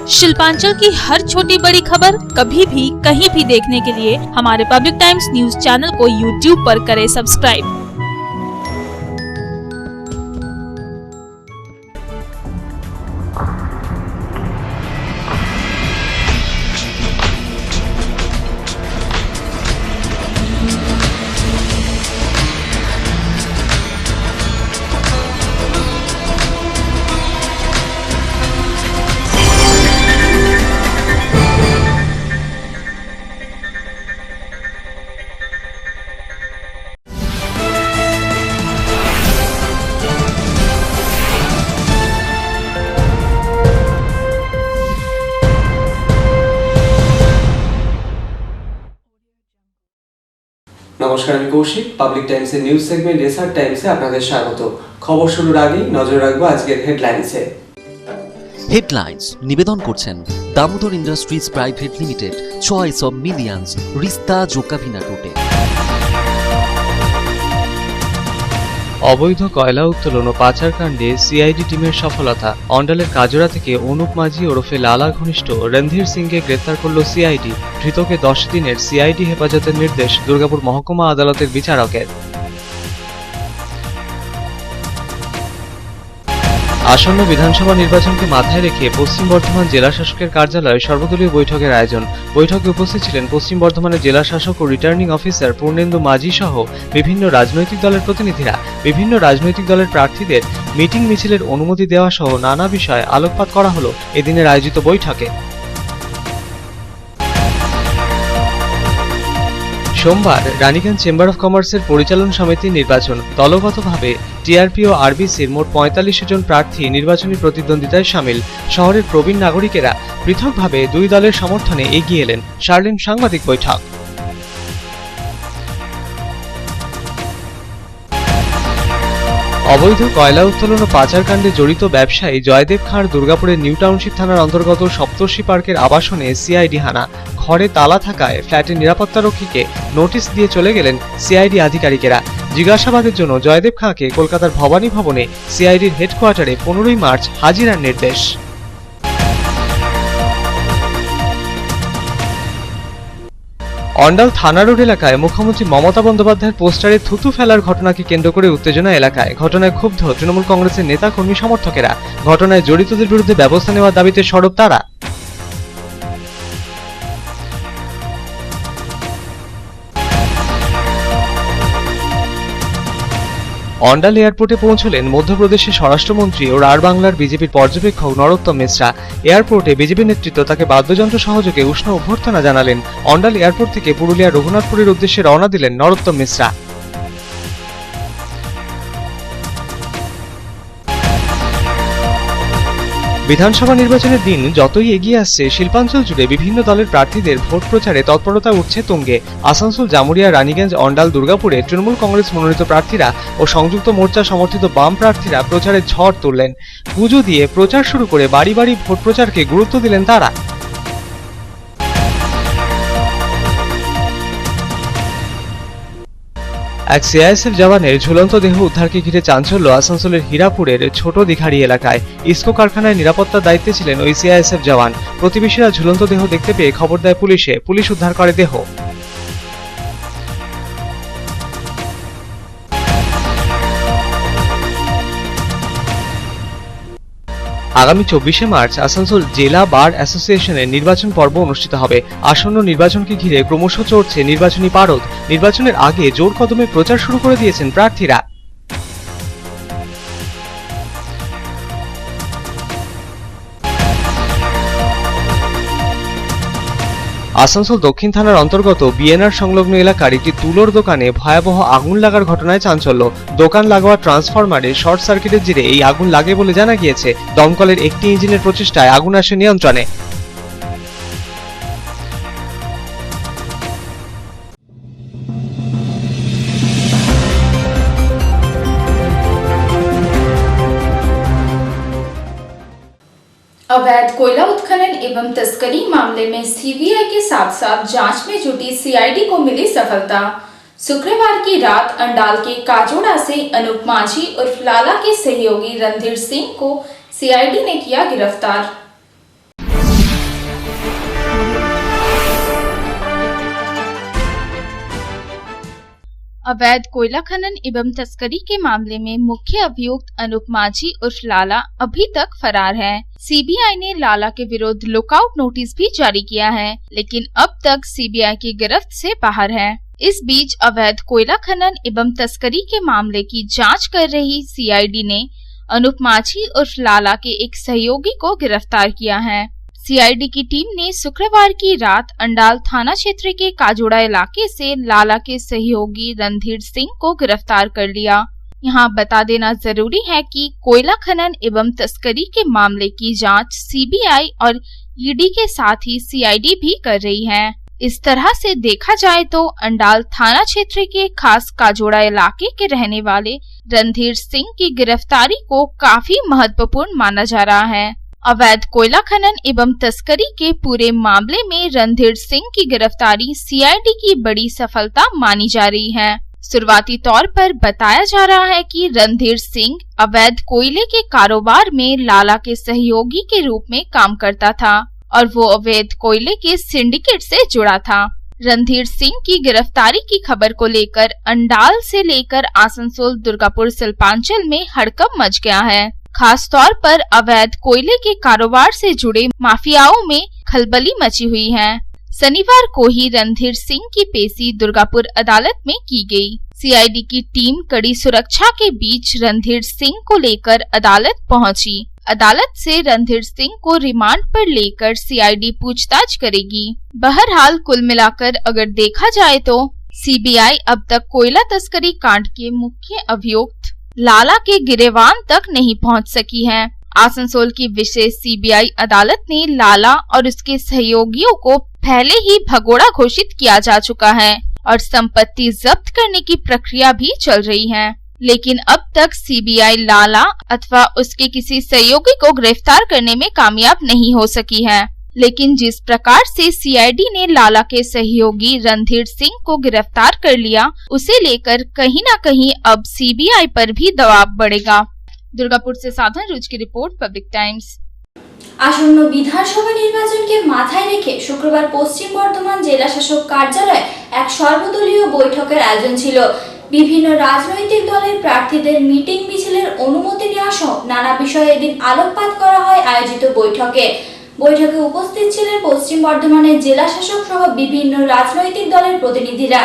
शिल्पांचल की हर छोटी बड़ी खबर कभी भी कहीं भी देखने के लिए हमारे पब्लिक टाइम्स न्यूज चैनल को यूट्यूब पर करें सब्सक्राइब। নমস্কার, আমি কৌশিক। পাবলিক টাইমসের নিউজ সেগমেন্ট রেসার টাইমসে আপনাদের স্বাগত। খবর শুরুর আগেই নজর রাখবো আজকের হেডলাইনসে। হেডলাইন্স নিবেদন করছেন Damodar industries private limited, choice of millions, রিস্তা জোকাভিনা টোটে। অবৈধ কয়লা উত্তোলন ও পাচার কাণ্ডে সিআইডি টিমের সফলতা। অন্ডালের কাজরা থেকে অনুপ মাঝি ওরফে লালা ঘনিষ্ঠ রণধীর সিংকে গ্রেফতার করল সিআইডি। ধৃতকে 10 দিনের সিআইডি হেফাজতের নির্দেশ দুর্গাপুর মহকুমা আদালতের বিচারকের। আসন্ন বিধানসভা নির্বাচনকে মাথায় রেখে পশ্চিম বর্ধমান জেলা শাসকের কার্যালয়ে সর্বদলীয় বৈঠকের আয়োজন। বৈঠকে উপস্থিত ছিলেন পশ্চিম বর্ধমানের জেলা শাসক ও রিটার্নিং অফিসার পূর্ণেন্দু মাঝি সহ বিভিন্ন রাজনৈতিক দলের প্রতিনিধিরা। বিভিন্ন রাজনৈতিক দলের প্রার্থীদের মিটিং মিছিলের অনুমতি দেওয়া সহ নানা বিষয়ে আলোকপাত করা হলো এদিনের আয়োজিত বৈঠকে। সোমবার রানীগঞ্জ চেম্বার অফ কমার্সের পরিচালন সমিতির নির্বাচন। দলগতভাবে টিআরপি ও আরবিসির মোট ৪৫ জন প্রার্থী নির্বাচনী প্রতিদ্বন্দ্বিতায় সামিল। শহরের প্রবীণ নাগরিকেরা পৃথকভাবে দুই দলের সমর্থনে এগিয়ে এলেন। সারলেন সাংবাদিক বৈঠক। অবৈধ কয়লা উত্তোলন ও পাচার কাণ্ডে জড়িত ব্যবসায়ী জয়দেব খাঁর দুর্গাপুরের নিউ টাউনশিপ থানার অন্তর্গত সপ্তর্ষি পার্কের আবাসনে সিআইডি হানা। ঘরে তালা থাকায় ফ্ল্যাটের নিরাপত্তারক্ষীকে নোটিশ দিয়ে চলে গেলেন সিআইডি আধিকারিকেরা। জিজ্ঞাসাবাদের জন্য জয়দেব খাঁকে কলকাতার ভবানী ভবনে সিআইডির হেডকোয়ার্টারে 15 মার্চ হাজিরার নির্দেশ। অন্ডাল থানা রোড এলাকায় মুখ্যমন্ত্রী মমতা বন্দ্যোপাধ্যায়ের পোস্টারে থুতু ফেলার ঘটনাকে কেন্দ্র করে উত্তেজনা এলাকায়। ঘটনায় ক্ষুব্ধ তৃণমূল কংগ্রেসের নেতা কর্মী সমর্থকেরা। ঘটনায় জড়িতদের বিরুদ্ধে ব্যবস্থা নেওয়ার দাবিতে সরব তারা। অন্ডাল এয়ারপোর্টে পৌঁছলেন মধ্যপ্রদেশের স্বরাষ্ট্রমন্ত্রী ও রাঢ় বাংলার বিজেপির পর্যবেক্ষক নরোত্তম মিশ্রা। এয়ারপোর্টে বিজেপি নেতৃত্ব তাকে বাদ্যযন্ত্র সহযোগে উষ্ণ অভ্যর্থনা জানালেন। অন্ডাল এয়ারপোর্ট থেকে পুরুলিয়া রঘুনাথপুরের উদ্দেশ্যে রওনা দিলেন নরোত্তম মিশ্রা। বিধানসভা নির্বাচনের দিন যতই এগিয়ে আসছে, শিল্পাঞ্চল জুড়ে বিভিন্ন দলের প্রার্থীদের ভোট প্রচারে তৎপরতা উঠছে তুঙ্গে। আসানসোল, জামুরিয়া, রানীগঞ্জ, অন্ডাল, দুর্গাপুরে তৃণমূল কংগ্রেস মনোনীত প্রার্থীরা ও সংযুক্ত মোর্চা সমর্থিত বাম প্রার্থীরা প্রচারে ঝড় তুললেন। পুজো দিয়ে প্রচার শুরু করে বাড়ি বাড়ি ভোট প্রচারকে গুরুত্ব দিলেন তারা। এক সিআইএসএফ জওয়ানের ঝুলন্ত দেহ উদ্ধারকে ঘিরে চাঞ্চল্য আসানসোলের হীরাপুরের ছোট দিঘাড়ি এলাকায়। ইসকো কারখানায় নিরাপত্তার দায়িত্বে ছিলেন ওই সিআইএসএফ জওয়ান। প্রতিবেশীরা ঝুলন্ত দেহ দেখতে পেয়ে খবর দেয় পুলিশে। পুলিশ উদ্ধার করে দেহ। আগামী 24শে মার্চ আসানসোল জেলা বার অ্যাসোসিয়েশনের নির্বাচন পর্ব অনুষ্ঠিত হবে। আসন্ন নির্বাচনকে ঘিরে ক্রমশ চড়ছে নির্বাচনী পারদ। নির্বাচনের আগে জোর কদমে প্রচার শুরু করে দিয়েছেন প্রার্থীরা। আসানসোল দক্ষিণ থানার অন্তর্গত বিএনআর সংলগ্ন এলাকার একটি তুলোর দোকানে ভয়াবহ আগুন লাগার ঘটনায় চাঞ্চল্য। দোকান লাগোয়া ট্রান্সফরমারে শর্ট সার্কিটের জেরে এই আগুন লাগে বলে জানা গিয়েছে। দমকলের একটি ইঞ্জিনের প্রচেষ্টায় আগুন আসে নিয়ন্ত্রণে। अवैध कोयला उत्खनन एवं तस्करी मामले में सीबीआई के साथ साथ जांच में जुटी सीआईडी को मिली सफलता। शुक्रवार की रात अंडाल के काजोड़ा से अनुप माझी उर्फ लाला के सहयोगी रणधीर सिंह को सीआईडी ने किया गिरफ्तार। अवैध कोयला खनन एवं तस्करी के मामले में मुख्य अभियुक्त अनूप माझी उर्फ लाला अभी तक फरार है। सीबीआई ने लाला के विरुद्ध लुकआउट नोटिस भी जारी किया है, लेकिन अब तक सीबीआई की गिरफ्त से बाहर है। इस बीच अवैध कोयला खनन एवं तस्करी के मामले की जांच कर रही सीआईडी ने अनूप माझी उर्फ लाला के एक सहयोगी को गिरफ्तार किया है। सीआईडी की टीम ने शुक्रवार की रात अंडाल थाना क्षेत्र के काजोड़ा इलाके से लाला के सहयोगी रणधीर सिंह को गिरफ्तार कर लिया। यहाँ बता देना जरूरी है कि कोयला खनन एवं तस्करी के मामले की जांच सीबीआई और ईडी के साथ ही सीआईडी भी कर रही है। इस तरह से देखा जाए तो अंडाल थाना क्षेत्र के खास काजोड़ा इलाके के रहने वाले रणधीर सिंह की गिरफ्तारी को काफी महत्वपूर्ण माना जा रहा है। अवैध कोयला खनन एवं तस्करी के पूरे मामले में रणधीर सिंह की गिरफ्तारी सीआईडी की बड़ी सफलता मानी जा रही है। शुरुआती तौर पर बताया जा रहा है कि रणधीर सिंह अवैध कोयले के कारोबार में लाला के सहयोगी के रूप में काम करता था और वो अवैध कोयले के सिंडिकेट से जुड़ा था। रणधीर सिंह की गिरफ्तारी की खबर को लेकर अंडाल से लेकर आसनसोल, दुर्गापुर, शिल्पांचल में हड़कंप मच गया है। खास तौर पर अवैध कोयले के कारोबार से जुड़े माफियाओं में खलबली मची हुई है। शनिवार को ही रणधीर सिंह की पेशी दुर्गापुर अदालत में की गई। सीआईडी की टीम कड़ी सुरक्षा के बीच रणधीर सिंह को लेकर अदालत पहुंची। अदालत से रणधीर सिंह को रिमांड पर लेकर सीआईडी पूछताछ करेगी। बहरहाल कुल मिलाकर अगर देखा जाए तो सीबीआई अब तक कोयला तस्करी कांड के मुख्य अभियुक्त लाला के गिरेबान तक नहीं पहुंच सकी है। आसनसोल की विशेष सीबीआई अदालत ने लाला और उसके सहयोगियों को पहले ही भगोड़ा घोषित किया जा चुका है और संपत्ति जब्त करने की प्रक्रिया भी चल रही है, लेकिन अब तक सीबीआई लाला अथवा उसके किसी सहयोगी को गिरफ्तार करने में कामयाब नहीं हो सकी है। लेकिन जिस प्रकार से सीआईडी ने लाला के सहयोगी रणधीर सिंह को गिरफ्तार कर लिया, उसे लेकर कहीं न कहीं अब सीबीआई पर भी दबाव बढ़ेगा। दुर्गापुर से साधन रुच की रिपोर्ट, पब्लिक टाइम्स। আসন্ন বিধানসভা নির্বাচনকে মাথায় রেখে শুক্রবার পশ্চিম বর্ধমান জেলা শাসক কার্যালয়ে এক সর্বদলীয় বৈঠকের আয়োজন ছিল। বিভিন্ন রাজনৈতিক দলের প্রার্থীদের মিটিং মিছিলের অনুমতি নেওয়া সহ নানা বিষয়ে এদিন আলোকপাত করা হয় আয়োজিত বৈঠকে। বৈঠকে উপস্থিত ছিলেন পশ্চিম বর্ধমানের জেলা শাসক সহ বিভিন্ন রাজনৈতিক দলের প্রতিনিধিরা।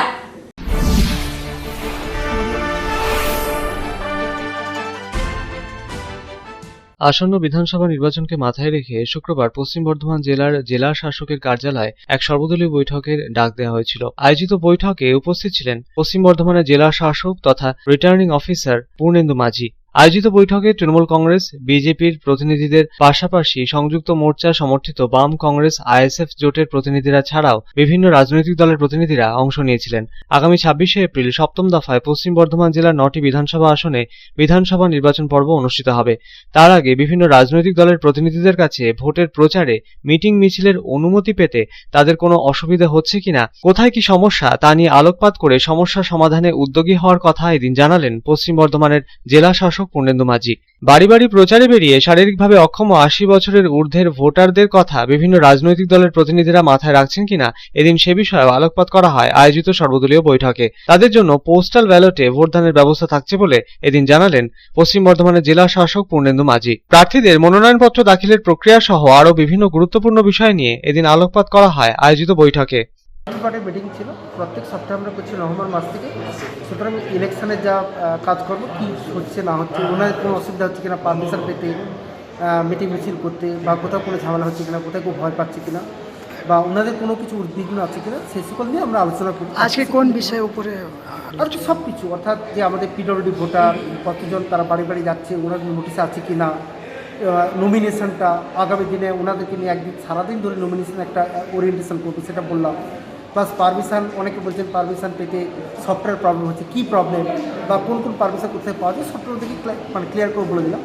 আসন্ন বিধানসভা নির্বাচনকে মাথায় রেখে শুক্রবার পশ্চিম বর্ধমান জেলার জেলা শাসকের কার্যালয়ে এক সর্বদলীয় বৈঠকের ডাক দেওয়া হয়েছিল। আয়োজিত বৈঠকে উপস্থিত ছিলেন পশ্চিম বর্ধমানের জেলা শাসক তথা রিটার্নিং অফিসার পূর্ণেন্দু মাঝি। আয়োজিত বৈঠকে তৃণমূল কংগ্রেস, বিজেপির প্রতিনিধিদের পাশাপাশি সংযুক্ত মোর্চা সমর্থিত বাম কংগ্রেস, আইএসএফ জোটের প্রতিনিধিরা ছাড়াও বিভিন্ন রাজনৈতিক দলের প্রতিনিধিরা অংশ নিয়েছিলেন। আগামী ২৬শে এপ্রিল সপ্তম দফায় পশ্চিম বর্ধমান জেলার ৯টি বিধানসভা আসনে বিধানসভা নির্বাচন পর্ব অনুষ্ঠিত হবে। তার আগে বিভিন্ন রাজনৈতিক দলের প্রতিনিধিদের কাছে ভোটের প্রচারে মিটিং মিছিলের অনুমতি পেতে তাদের কোনো অসুবিধা হচ্ছে কিনা, কোথায় কি সমস্যা তা নিয়ে আলোকপাত করে সমস্যা সমাধানে উদ্যোগী হওয়ার কথা এদিন জানালেন পশ্চিম বর্ধমানের জেলা শাসক পূর্ণেন্দু মাঝি। বাড়ি বাড়ি প্রচারে বেরিয়ে শারীরিকভাবে অক্ষম ৮০ বছরের ঊর্ধ্বের ভোটারদের কথা বিভিন্ন রাজনৈতিক দলের প্রতিনিধিরা মাথায় রাখছেন কিনা এদিন সে বিষয়ে আলোকপাত করা হয় আয়োজিত সর্বদলীয় বৈঠকে। তাদের জন্য পোস্টাল ব্যালটে ভোটদানের ব্যবস্থা থাকছে বলে এদিন জানালেন পশ্চিম বর্ধমানের জেলা শাসক পূর্ণেন্দু মাঝি। প্রার্থীদের মনোনয়নপত্র দাখিলের প্রক্রিয়া সহ আরো বিভিন্ন গুরুত্বপূর্ণ বিষয় নিয়ে এদিন আলোকপাত করা হয় আয়োজিত বৈঠকে। মিটিং ছিল প্রত্যেক সপ্তাহে আমরা করছি নভেম্বর মাস থেকে। সুতরাং ইলেকশনের যা কাজকর্ম কী হচ্ছে না হচ্ছে, ওনাদের কোনো অসুবিধা হচ্ছে কিনা পারমিশন পেতে, মিটিং মিছিল করতে, বা কোথাও কোনো ঝামেলা হচ্ছে কিনা, কোথায় কেউ ভয় পাচ্ছে কিনা, বা ওনাদের কোনো কিছু উদ্বিগ্ন আছে কিনা, সেই সকল নিয়ে আমরা আলোচনা করি। আজকে কোন বিষয়ের উপরে? আর সব কিছু, অর্থাৎ যে আমাদের পিডব্লিউডি ভোটার কতজন তারা বাড়ি বাড়ি যাচ্ছে, ওনাদের নোটিশ আছে কিনা, নমিনেশনটা আগামী দিনে ওনাদেরকে নিয়ে একদিন সারাদিন ধরে নমিনেশন একটা ওরিয়েন্টেশন করবো, সেটা বললাম। প্লাস পারমিশন, অনেকে বলছেন পারমিশন পেতে সফটওয়্যার প্রবলেম হচ্ছে, কী প্রবলেম বা কোন কোন পারমিশন কোথায় পাওয়া যায়, সফটওয়্যার থেকে মানে ক্লিয়ার করে বলে দিলাম।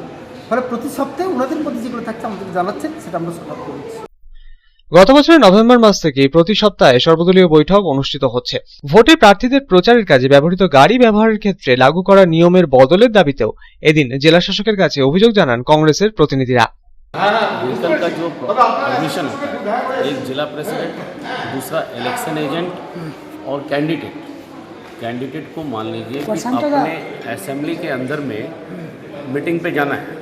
ফলে প্রতি সপ্তাহে ওনাদের মধ্যে যেগুলো থাকছে আমাদের জানাচ্ছেন, সেটা আমরা সলভ করছি। গত বছরের নভেম্বর মাস থেকে প্রতি সপ্তাহে সর্বদলীয় বৈঠক অনুষ্ঠিত হচ্ছে। ভোটে প্রার্থীদের প্রচারের কাজে ব্যবহৃত গাড়ি ব্যবহারের ক্ষেত্রে লাগু করা নিয়মের বদলের দাবিতেও এদিন জেলা শাসকের কাছে অভিযোগ জানান কংগ্রেসের প্রতিনিধিরা। व्हीकल का जो परमिशन होता है, एक जिला प्रेसिडेंट, दूसरा इलेक्शन एजेंट और कैंडिडेट को मान लीजिए कि अपने असेंबली के अंदर में मीटिंग पे जाना है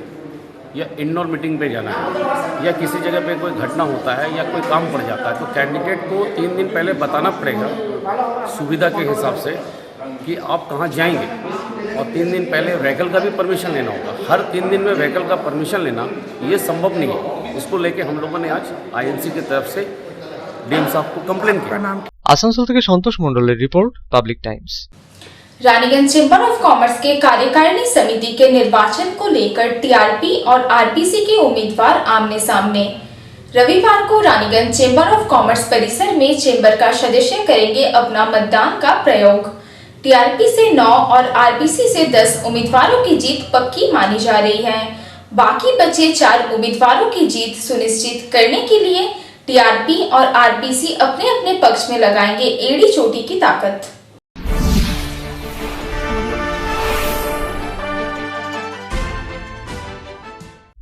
या इंडोर मीटिंग पे जाना है या किसी जगह पे कोई घटना होता है या कोई काम पड़ जाता है, तो कैंडिडेट को 3 दिन पहले बताना पड़ेगा सुविधा के हिसाब से कि आप कहाँ जाएंगे, और 3 दिन पहले व्हीकल का भी परमिशन लेना होगा। हर 3 दिन में व्हीकल का परमिशन लेना ये संभव नहीं है। इसको लेके हम लोगों ने आज आईएनसी की तरफ से डीएम साहब को कंप्लेन किया। আসানসোল থেকে সন্তোষ মণ্ডলের report, public Times. Raniganj chamber of commerce के कार्यकारिणी समिति के निर्वाचन को लेकर टीआरपी और आरपीसी के उम्मीदवार आमने सामने। रविवार को रानीगंज चेंबर ऑफ कॉमर्स परिसर में चेंबर का सदस्य करेंगे अपना मतदान का प्रयोग। टीआरपी से 9 और आरपीसी से 10 उम्मीदवारों की जीत पक्की मानी जा रही है। बाकी बचे 4 उम्मीदवारों की जीत सुनिश्चित करने के लिए टीआरपी और आरपीसी अपने अपने पक्ष में लगाएंगे एड़ी चोटी की ताकत।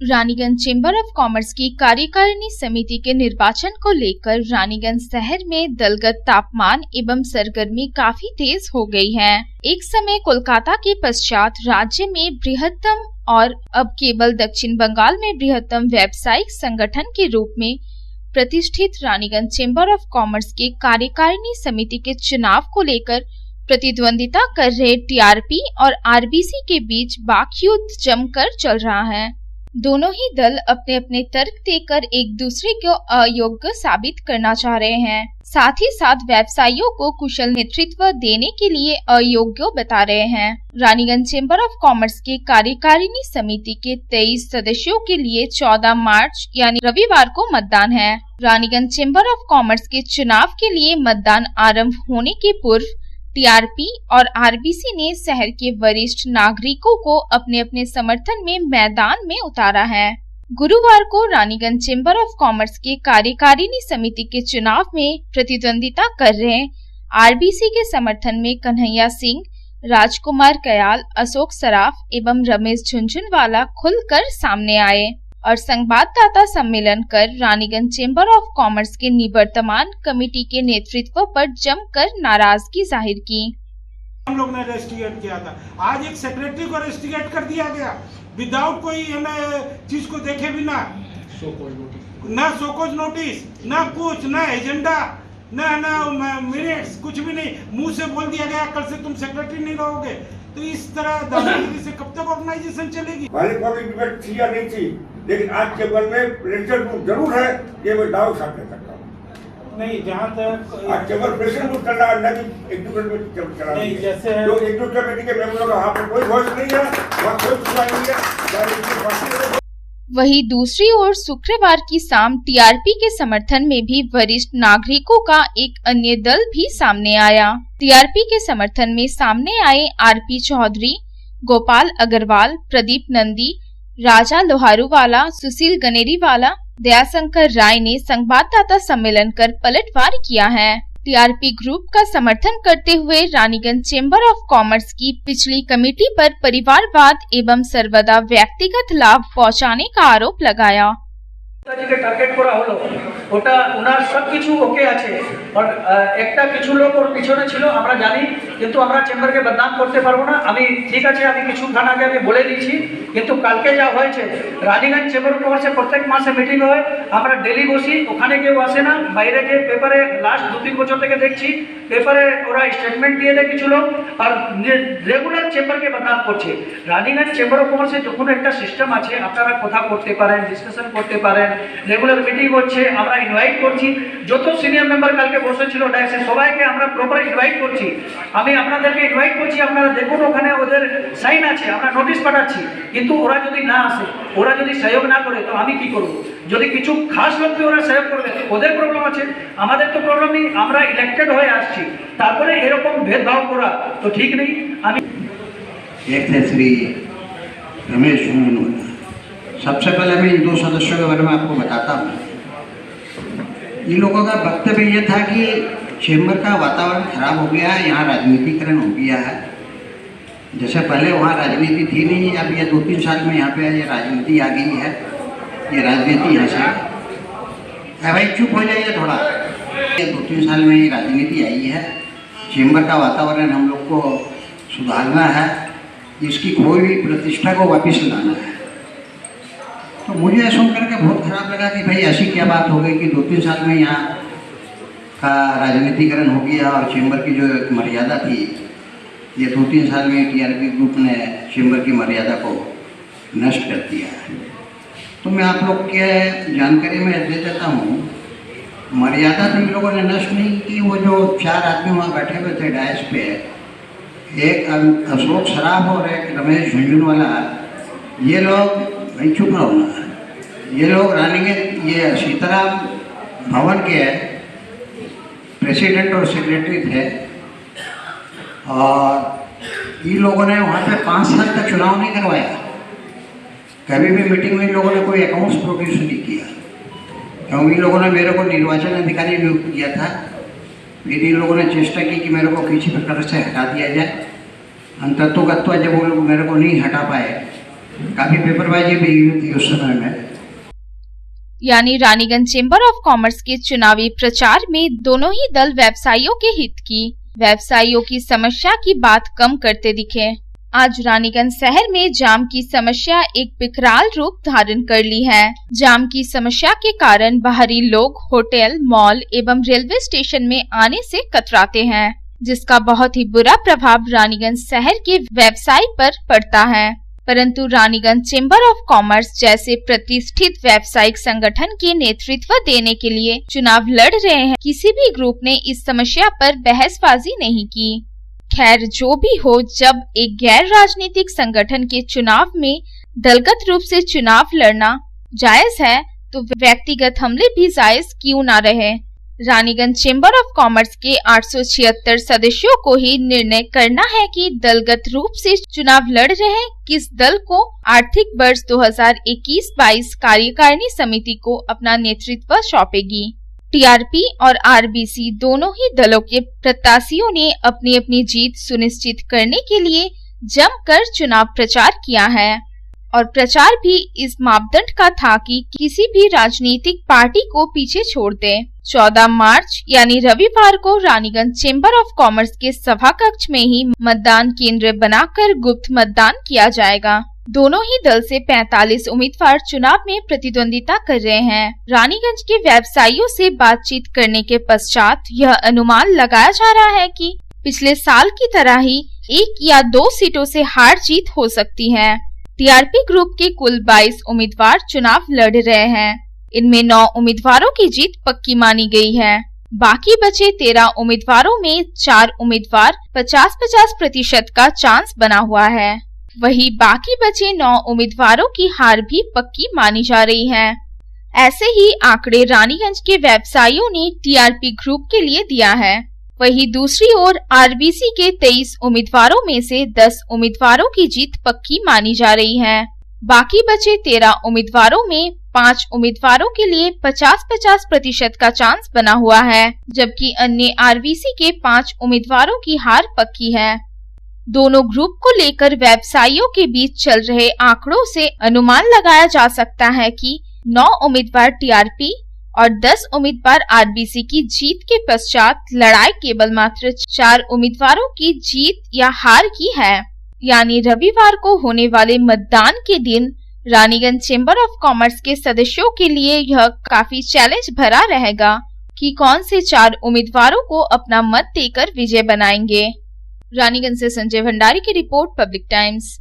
रानीगंज चेंबर ऑफ कॉमर्स की कार्यकारिणी समिति के निर्वाचन को लेकर रानीगंज शहर में दलगत तापमान एवं सरगर्मी काफी तेज हो गई है। एक समय कोलकाता के पश्चात राज्य में बृहत्तम और अब केवल दक्षिण बंगाल में बृहत्तम व्यावसायिक संगठन के रूप में प्रतिष्ठित रानीगंज चेंबर ऑफ कॉमर्स के कार्यकारिणी समिति के चुनाव को लेकर प्रतिद्वंदिता कर रहे टीआरपी और आरबीसी के बीच वाकयुद्ध जमकर चल रहा है। दोनों ही दल अपने अपने तर्क देकर एक दूसरे को अयोग्य साबित करना चाह रहे हैं, साथ ही साथ व्यवसायियों को कुशल नेतृत्व देने के लिए अयोग्य बता रहे हैं। रानीगंज चेंबर ऑफ कॉमर्स के कार्यकारिणी समिति के 23 सदस्यों के लिए 14 मार्च यानी रविवार को मतदान है। रानीगंज चेंबर ऑफ कॉमर्स के चुनाव के लिए मतदान आरंभ होने के पूर्व टीआरपी और आरबीसी ने शहर के वरिष्ठ नागरिकों को अपने अपने समर्थन में मैदान में उतारा है। गुरुवार को रानीगंज चेंबर ऑफ कॉमर्स के कार्यकारिणी समिति के चुनाव में प्रतिद्वंदिता कर रहे आरबीसी के समर्थन में कन्हैया सिंह, राजकुमार कयाल, अशोक सराफ एवं रमेश झुनझुनवाला खुलकर सामने आए और संवाददाता सम्मेलन कर रानीगंज चेंबर ऑफ कॉमर्स के निवर्तमान कमेटी के नेतृत्व पर जमकर नाराजगी जाहिर की। हम लोग ने रेस्टिगेट किया था, आज एक सेक्रेटरी को रेस्टिगेट कर दिया गया विदाउट कोई चीज को देखे बिना, ना शोकॉज नोटिस, ना कुछ, ना एजेंडा, ना मिनट्स, कुछ भी नहीं। मुंह से बोल दिया गया कल से तुम सेक्रेटरी नहीं रहोगे। तो इस तरह दादागिरी से कब तक ऑर्गेनाइजेशन चलेगी? पब्लिक डिबेट थी या नहीं थी, लेकिन आज के वर्ग में प्रेशर ग्रुप जरूर है, ये मैं दाव साफ कर सकता हूँ। नहीं, जहाँ तक आज केवल प्रेशर ग्रुप चल रहा है, न कि एग्जीक्यूटिव चला नहीं, जैसे जो एग्जीक्यूटिव कमेटी के मेंबरों का वहाँ पर कोई वॉइस नहीं है, वहाँ कोई सुनवाई नहीं है। वहीं दूसरी ओर शुक्रवार की शाम टीआरपी के समर्थन में भी वरिष्ठ नागरिकों का एक अन्य दल भी सामने आया। टीआरपी के समर्थन में सामने आए आरपी चौधरी, गोपाल अग्रवाल, प्रदीप नंदी, राजा लोहारूवाला, सुशील गनेरीवाला, दयाशंकर राय ने संवाददाता सम्मेलन कर पलटवार किया है। टीआरपी ग्रुप का समर्थन करते हुए रानीगंज चेंबर ऑफ कॉमर्स की पिछली कमेटी पर परिवारवाद एवं सर्वदा व्यक्तिगत लाभ पहुंचाने का आरोप लगाया। টার্গেট করা হলো, ওটা ওনার সবকিছু ওকে আছে, আর একটা কিছু লোক ওর পিছনে ছিল আমরা জানি, কিন্তু আমরা চেম্বারকে বদনাম করতে পারবো না। আমি ঠিক আছে, আমি কিছুক্ষণ আগে আমি বলে দিচ্ছি, কিন্তু কালকে যা হয়েছে রানীগঞ্জ চেম্বার অফ কমার্সে প্রত্যেক মাসে মিটিং হয়, আমরা ডেলি বসি, ওখানে কেউ আসে না। বাইরে যে পেপারে লাস্ট 2-3 বছর থেকে দেখছি পেপারে ওরা স্টেটমেন্ট দিয়ে দেয় কিছু লোক, আর রেগুলার চেম্বারকে বদনাম করছে। রানীগঞ্জ চেম্বার অফ কমার্সে যখন একটা সিস্টেম আছে, আপনারা কথা করতে পারেন, ডিসকাশন করতে পারেন, রেগুলার মিটিং হচ্ছে, আমরা ইনভাইট করছি। যত সিনিয়র মেম্বার কালকে বসেছিল ডায়াসে সবাইকে আমরা প্রপার ইনভাইট করছি। আমি আপনাদেরকে ইনভাইট করছি, আপনারা দেখুন ওখানে ওদের সাইন আছে, আমরা নোটিশ পাঠাচ্ছি। কিন্তু ওরা যদি না আসে, ওরা যদি সহযোগ না করে, তো আমি কি করব? যদি কিছু খাস লোককে ওরা সহযোগ করবে, ওদের প্রবলেম আছে, আমাদের তো প্রবলেম নেই। আমরা ইলেক্টেড হয়ে আসছি, তারপরে এরকম ভেদভাব করা তো ঠিক নেই। আমি एक थे श्री रमेश झुनझुनवाला। सबसे पहले मैं इन 2 सदस्यों के बारे में आपको बताता हूँ। इन लोगों का वक्तव्य ये था कि चेंबर का वातावरण खराब हो गया है, यहाँ राजनीतिकरण हो गया है। जैसे पहले वहाँ राजनीति थी नहीं, अब ये 2-3 साल में यहाँ पे ये राजनीति आ गई है। ये राजनीति यहाँ से भाई चुप हो जाइए थोड़ा। 2-3 साल में ही राजनीति आई है, चेंबर का वातावरण हम लोग को सुधारना है, इसकी खोई हुई प्रतिष्ठा को वापस लाना है। तो मुझे सुन करके बहुत खराब लगा कि भाई ऐसी क्या बात हो गई कि 2-3 साल में यहाँ का राजनीतिकरण हो गया और चेंबर की जो एक मर्यादा थी, ये 2-3 साल में टीआरपी ग्रुप ने चेंबर की मर्यादा को नष्ट कर दिया है। तो मैं आप लोग के जानकारी में दे देता हूँ, मर्यादा तो इन लोगों ने नष्ट नहीं की। वो जो 4 आदमी वहाँ बैठे हुए थे डायस पे, एक अशोक सराफ और एक रमेश झुंझुनवाला, ये लोग भाई चुप रहो ना, ये लोग रानीगंज ये सीताराम भवन के प्रेसिडेंट और सेक्रेटरी थे और इन लोगों ने वहाँ पे 5 साल तक चुनाव नहीं करवाया। कभी भी मीटिंग में इन लोगों ने कोई अकाउंट्स प्रोड्यूस नहीं किया, क्योंकि इन लोगों ने मेरे को निर्वाचन अधिकारी नियुक्त किया था। फिर इन लोगों ने चेष्टा की कि मेरे को किसी प्रकार से हटा दिया जाए। अंततोगत्वा जब वो लोग मेरे को नहीं हटा पाए, काफ़ी पेपरबाजी भी हुई थी उस समय में। यानी रानीगंज चेंबर ऑफ कॉमर्स के चुनावी प्रचार में दोनों ही दल व्यवसायियों के हित की, व्यवसायियों की समस्या की बात कम करते दिखे। आज रानीगंज शहर में जाम की समस्या एक विकराल रूप धारण कर ली है। जाम की समस्या के कारण बाहरी लोग होटल, मॉल एवं रेलवे स्टेशन में आने से कतराते हैं, जिसका बहुत ही बुरा प्रभाव रानीगंज शहर के व्यवसाय पर पड़ता है। परंतु रानीगंज चेंबर ऑफ कॉमर्स जैसे प्रतिष्ठित व्यावसायिक संगठन के नेतृत्व देने के लिए चुनाव लड़ रहे हैं, किसी भी ग्रुप ने इस समस्या पर बहसबाजी नहीं की। खैर जो भी हो, जब एक गैर राजनीतिक संगठन के चुनाव में दलगत रूप से चुनाव लड़ना जायज है, तो व्यक्तिगत हमले भी जायज क्यों ना रहे। रानीगंज चेंबर ऑफ कॉमर्स के 876 सदस्यों को ही निर्णय करना है कि दलगत रूप से चुनाव लड़ रहे किस दल को आर्थिक वर्ष 2021-22 कार्यकारिणी समिति को अपना नेतृत्व सौंपेगी। टीआरपी और आरबीसी दोनों ही दलों के प्रत्याशियों ने अपनी अपनी जीत सुनिश्चित करने के लिए जमकर चुनाव प्रचार किया है और प्रचार भी इस मापदंड का था कि किसी भी राजनीतिक पार्टी को पीछे छोड़ दे। 14 मार्च यानी रविवार को रानीगंज चेंबर ऑफ कॉमर्स के सभा कक्ष में ही मतदान केंद्र बनाकर गुप्त मतदान किया जाएगा। दोनों ही दल से 45 उम्मीदवार चुनाव में प्रतिद्वंदिता कर रहे हैं। रानीगंज के व्यवसायियों से बातचीत करने के पश्चात यह अनुमान लगाया जा रहा है कि पिछले साल की तरह ही 1 या 2 सीटों से हार जीत हो सकती है। टीआरपी ग्रुप के कुल 22 उम्मीदवार चुनाव लड़ रहे हैं। इनमें 9 उम्मीदवारों की जीत पक्की मानी गई है। बाकी बचे 13 उम्मीदवारों में 4 उम्मीदवार 50-50% का चांस बना हुआ है। वही बाकी बचे 9 उम्मीदवारों की हार भी पक्की मानी जा रही है। ऐसे ही आंकड़े रानीगंज के व्यवसायियों ने टीआरपी ग्रुप के लिए दिया है। वही दूसरी ओर आरबीसी के 23 उम्मीदवारों में से 10 उम्मीदवारों की जीत पक्की मानी जा रही है। बाकी बचे 13 उम्मीदवारों में 5 उम्मीदवारों के लिए 50-50% का चांस बना हुआ है, जबकि अन्य आरबीसी के 5 उम्मीदवारों की हार पक्की है। दोनों ग्रुप को लेकर व्यवसायियों के बीच चल रहे आंकड़ों से अनुमान लगाया जा सकता है कि 9 उम्मीदवार टीआरपी और 10 उम्मीदवार आरबीसी की जीत के पश्चात लड़ाई केवल मात्र 4 उम्मीदवारों की जीत या हार की है। यानी रविवार को होने वाले मतदान के दिन रानीगंज चेंबर ऑफ कॉमर्स के सदस्यों के लिए यह काफी चैलेंज भरा रहेगा कि कौन से 4 उम्मीदवारों को अपना मत देकर विजय बनाएंगे। रानीगंज से संजय भंडारी की रिपोर्ट, पब्लिक टाइम्स।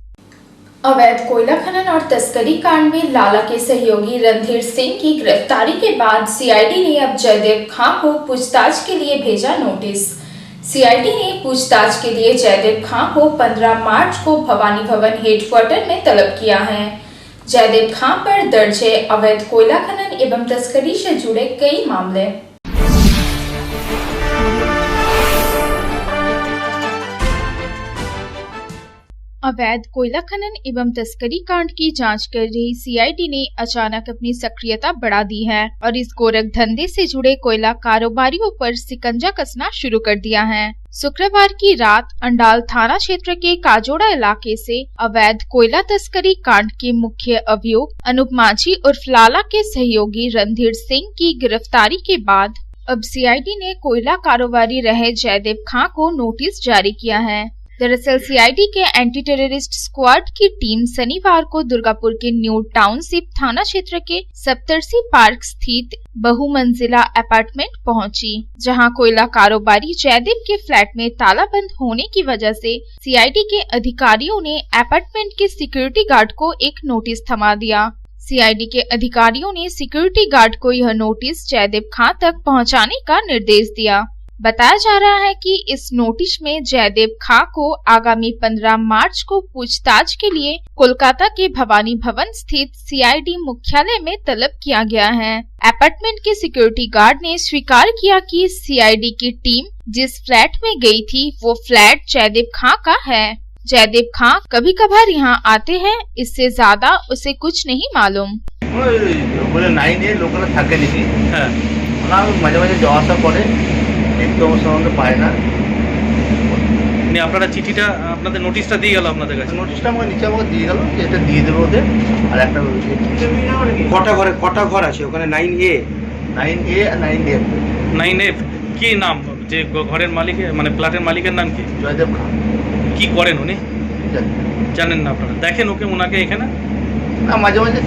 अवैध कोयला खनन और तस्करी कांड में लाला के सहयोगी रणधीर सिंह की गिरफ्तारी के बाद सीआईडी ने अब जयदेव खां को पूछताछ के लिए भेजा नोटिस। सीआईडी ने पूछताछ के लिए जयदेव खां को 15 मार्च को भवानी भवन हेडक्वार्टर में तलब किया है। जयदेव खां पर दर्ज है अवैध कोयला खनन एवं तस्करी से जुड़े कई मामले। अवैध कोयला खनन एवं तस्करी कांड की जांच कर रही सीआईडी ने अचानक अपनी सक्रियता बढ़ा दी है और इस गोरख धंधे से जुड़े कोयला कारोबारियों पर सिकंजा कसना शुरू कर दिया है। शुक्रवार की रात अंडाल थाना क्षेत्र के काजोड़ा इलाके से अवैध कोयला तस्करी कांड के मुख्य अभियुक्त अनूप माझी उर्फ लाला के सहयोगी रणधीर सिंह की गिरफ्तारी के बाद अब सीआईडी ने कोयला कारोबारी रहे जयदेव खां को नोटिस जारी किया है। दरअसल सीआईडी के एंटी टेररिस्ट स्क्वाड की टीम शनिवार को दुर्गापुर के न्यू टाउनशिप थाना क्षेत्र के सप्तर्षि पार्क स्थित बहुमंजिला अपार्टमेंट पहुंची, जहां कोयला कारोबारी जयदेव के फ्लैट में ताला बंद होने की वजह से सीआईडी के अधिकारियों ने अपार्टमेंट के सिक्योरिटी गार्ड को एक नोटिस थमा दिया। सीआईडी के अधिकारियों ने सिक्योरिटी गार्ड को यह नोटिस जयदेव खां तक पहुंचाने का निर्देश दिया। बताया जा रहा है कि इस नोटिस में जयदेव खां को आगामी 15 मार्च को पूछताछ के लिए कोलकाता के भवानी भवन स्थित सीआईडी मुख्यालय में तलब किया गया है। अपार्टमेंट के सिक्योरिटी गार्ड ने स्वीकार किया कि सीआईडी की टीम जिस फ्लैट में गई थी वो फ्लैट जयदेव खां का है। जयदेव खां कभी कभार यहाँ आते हैं, इससे ज्यादा उसे कुछ नहीं मालूम। আপনারা চিঠিটা আপনাদের নোটিশটা দিয়ে গেল আপনাদের কাছে? নোটিশটা আমাকে নিচে আমাকে দিয়ে গেল যে এটা দিয়ে দেবো ওদের। আর একটা কটা ঘর আছে ওখানে? 9A আর 9F। 9F কি নাম? যে ঘরের মালিকের মানে ফ্ল্যাটের মালিকের নাম কি? জয়দেব খান। কি করেন উনি জানেন না আপনারা? দেখেন ওনাকে এখানে? না, মাঝে মাঝে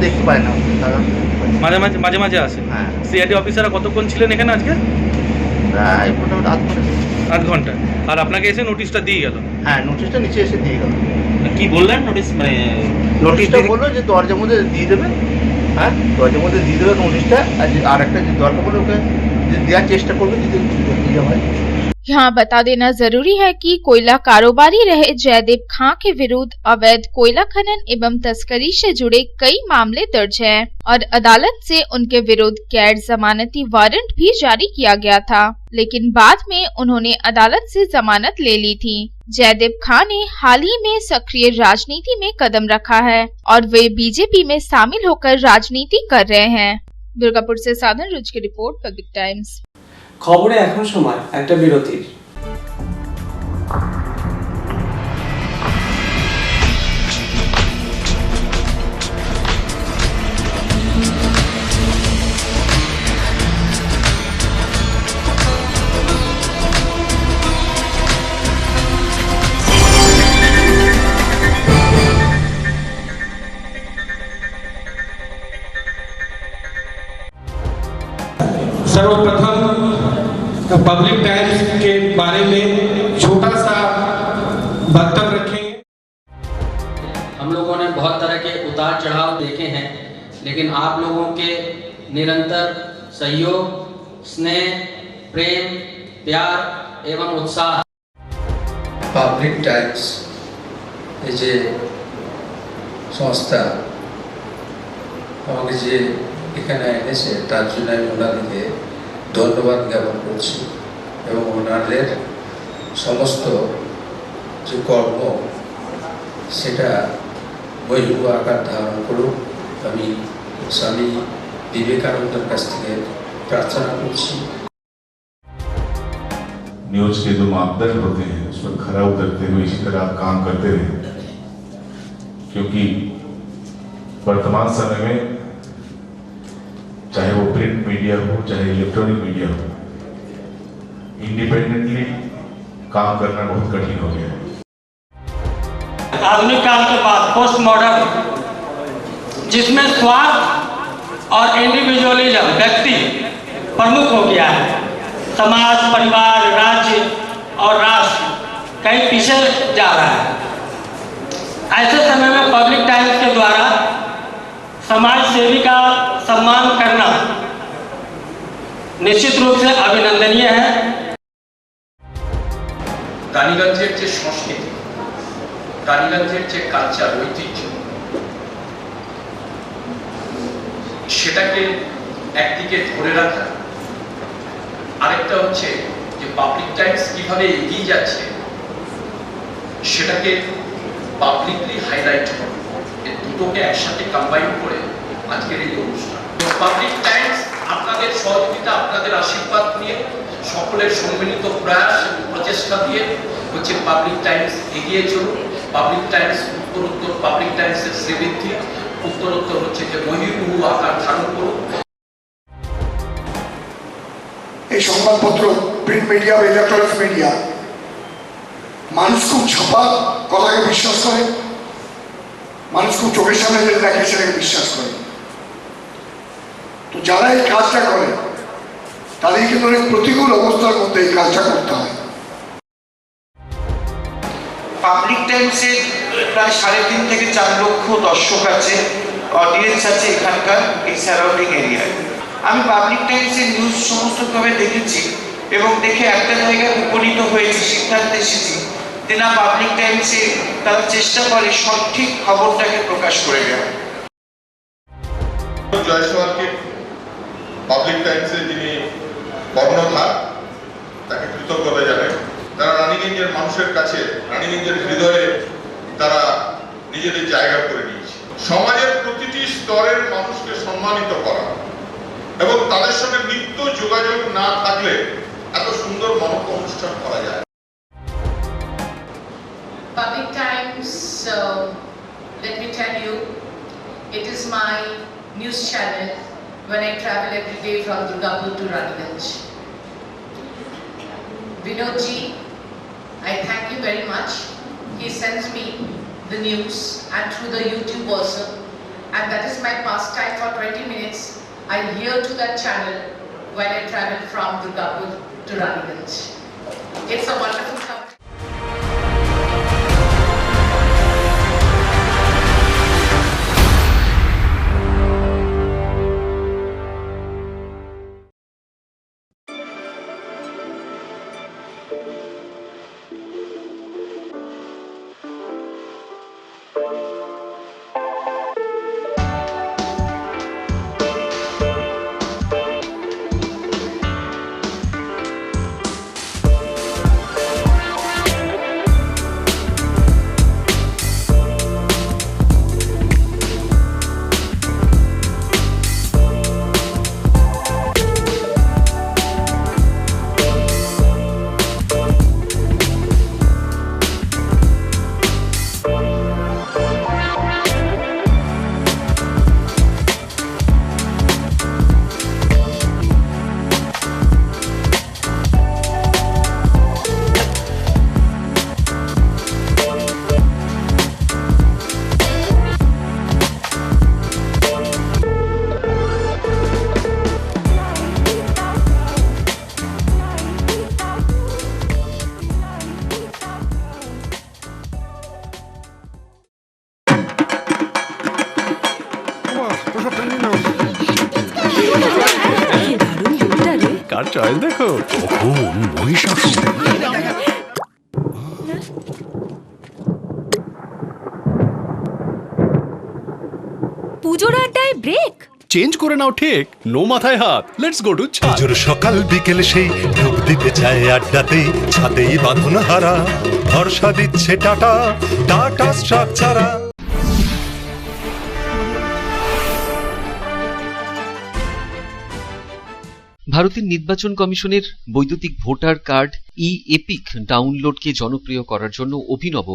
দেখতে পাই না, মাঝে মাঝে আসে। হ্যাঁ। সিআইডি অফিসাররা কতক্ষণ ছিলেন এখানে আজকে? প্রায় মোটামুটি 8 ঘন্টা। আর আপনাকে এসে নোটিশটা দিয়ে গেল? হ্যাঁ, নোটিশটা নিচে এসে দিয়ে গেল। কি বললেন? নোটিশটা বললো যে দরজার মধ্যে দিয়ে দেবে। হ্যাঁ, দরজার মধ্যে দিয়ে দেবে নোটিশটা। আর একটা যে দরকার পড়লে ওকে দেওয়ার চেষ্টা করবে যদি দিয়ে হয়। यहाँ बता देना जरूरी है कि कोयला कारोबारी रहे जयदेव खां के विरुद्ध अवैध कोयला खनन एवं तस्करी से जुड़े कई मामले दर्ज हैं और अदालत से उनके विरुद्ध गैर जमानती वारंट भी जारी किया गया था, लेकिन बाद में उन्होंने अदालत से जमानत ले ली थी। जयदेव खां ने हाल ही में सक्रिय राजनीति में कदम रखा है और वे बीजेपी में शामिल होकर राजनीति कर रहे हैं। दुर्गापुर से साधन रुच की रिपोर्ट, पब्लिक टाइम्स। খবরে এখন সময় একটা বিরতির। सर्वप्रथम पब्लिक टाइम्स के बारे में छोटा सा वक्तव्य रखेंगे। हम लोगों ने बहुत तरह के उतार चढ़ाव देखे हैं, लेकिन आप लोगों के निरंतर सहयोग, स्नेह, प्रेम, प्यार एवं उत्साह पब्लिक टाइम्स যে সংস্থা আমাকে যে এখানে এনেছে তার জন্য আমি ওনাদেরকে ধন্যবাদ জ্ঞাপন করছি এবং ওনাদের সমস্ত যে কর্ম সেটা বৈভব আকার ধারণ করুক আমি স্বামী বিবেকানন্দের কাছ থেকে प्रार्थना করছি। न्यूज के जो मापदंड होते हैं उस पर खरा उतरते हुए इसी तरह आप काम करते रहे, क्योंकि वर्तमान समय में चाहे वो प्रिंट मीडिया हो चाहे इलेक्ट्रॉनिक मीडिया हो, इंडिपेंडेंटली काम करना बहुत कठिन हो गया है। आधुनिक काल के बाद पोस्ट मॉडर्न, जिसमें स्वार्थ और इंडिविजुअलिज्म व्यक्ति प्रमुख हो गया है, समाज, परिवार, राज्य और राष्ट्र कहीं पीछे जा रहा है। ऐसे समय में पब्लिक टाइम्स के द्वारा समाज सेवी का सम्मान करना निश्चित रूप से अभिनंदनीय है। টালিগঞ্জের যে সংস্কৃতি, টালিগঞ্জের যে কালচার, ঐতিহ্য, সেটাকে একদিকে ধরে রাখা, আরেকটা হচ্ছে যে পাবলিক টাইমস কিভাবে এগিয়ে যাচ্ছে সেটাকে পাবলিকলি হাইলাইট করে, এই দুটোকে একসাথে কম্বাইন করে আজকের এই অনুষ্ঠান। পাবলিক টাইমস আপনাদের সহযোগিতা, আপনাদের আশীর্বাদ নিয়ে, সকলের সম্মিলিত প্রয়াস এবং প্রচেষ্টা দিয়ে হচ্ছে পাবলিক টাইমস এগিয়ে চলুন। পাবলিক টাইমস উত্তরোত্তর, পাবলিক টাইমসের শ্রীবৃদ্ধি উত্তরোত্তর হচ্ছে যে মহিরুহ আকার ধারণ করুন। এই সংবাদপত্র, প্রিন্ট মিডিয়া বা ইলেকট্রনিক্স মিডিয়া, মানুষ খুব ছাপা কথাকে বিশ্বাস করে, মানুষ খুব চোখের সামনে যেটা দেখে সেটাকে বিশ্বাস করে। তো যারা এই কাজটা করে তাদের কিন্তু অনেক প্রতিকূল অবস্থার মধ্যে এই কাজটা করতে হয়। পাবলিক টাইমসের প্রায় 3.5 থেকে 4 লক্ষ দর্শক আছে, অডিয়েন্স আছে এখানকার এই সারাউন্ডিং এরিয়ায়। আমি পাবলিক টাইমসের নিউজ সমস্তভাবে দেখেছি এবং দেখে একটা জায়গায় উপনীত হয়েছি, সিদ্ধান্ত এসেছি যে না, পাবলিক টাইমসে তারা চেষ্টা করে সঠিক খবরটাকে প্রকাশ করে দেওয়া। জয়সওয়ালকে পাবলিক টাইমসে যিনি কর্ণধার, তাকে কৃতজ্ঞতা জানাই। তারা রানীগঞ্জের মানুষের কাছে, রানীগঞ্জের হৃদয়ে তারা নিজেদের জায়গা করে নিয়েছে। সমাজের প্রতিটি স্তরের মানুষকে সম্মানিত করা এবং তাদের সঙ্গে নিত্য যোগাযোগ না থাকলে এত সুন্দর মানব অনুষ্ঠান করা যায়। Public Times, let me tell you, it is my news channel when I travel every day from Durgapur to Raniganj. Vinodji, I thank you very much. He sends me the news and through the YouTube also, and that is my pastime for 20 minutes. I hear to that channel when I travel from Durgapur to Raniganj. It's a wonderful company. Car choice দেখো, কখন মহিষাসুর। পুজোর আড্ডায় break change করে নাও ঠিক, no মাথায় হাত। Let's go to পুজোর সকাল বিকেল সেই ডুব দিতে চায় আড্ডাতে, ছাদেই বাঁধন হারা ভরসা দিচ্ছে টাটা, টাটা স্ট্রাকচারা। ভারতের নির্বাচন কমিশনের বৈদ্যুতিক ভোটার কার্ড ই-এপিক ডাউনলোডকে জনপ্রিয় করার জন্য অভিনব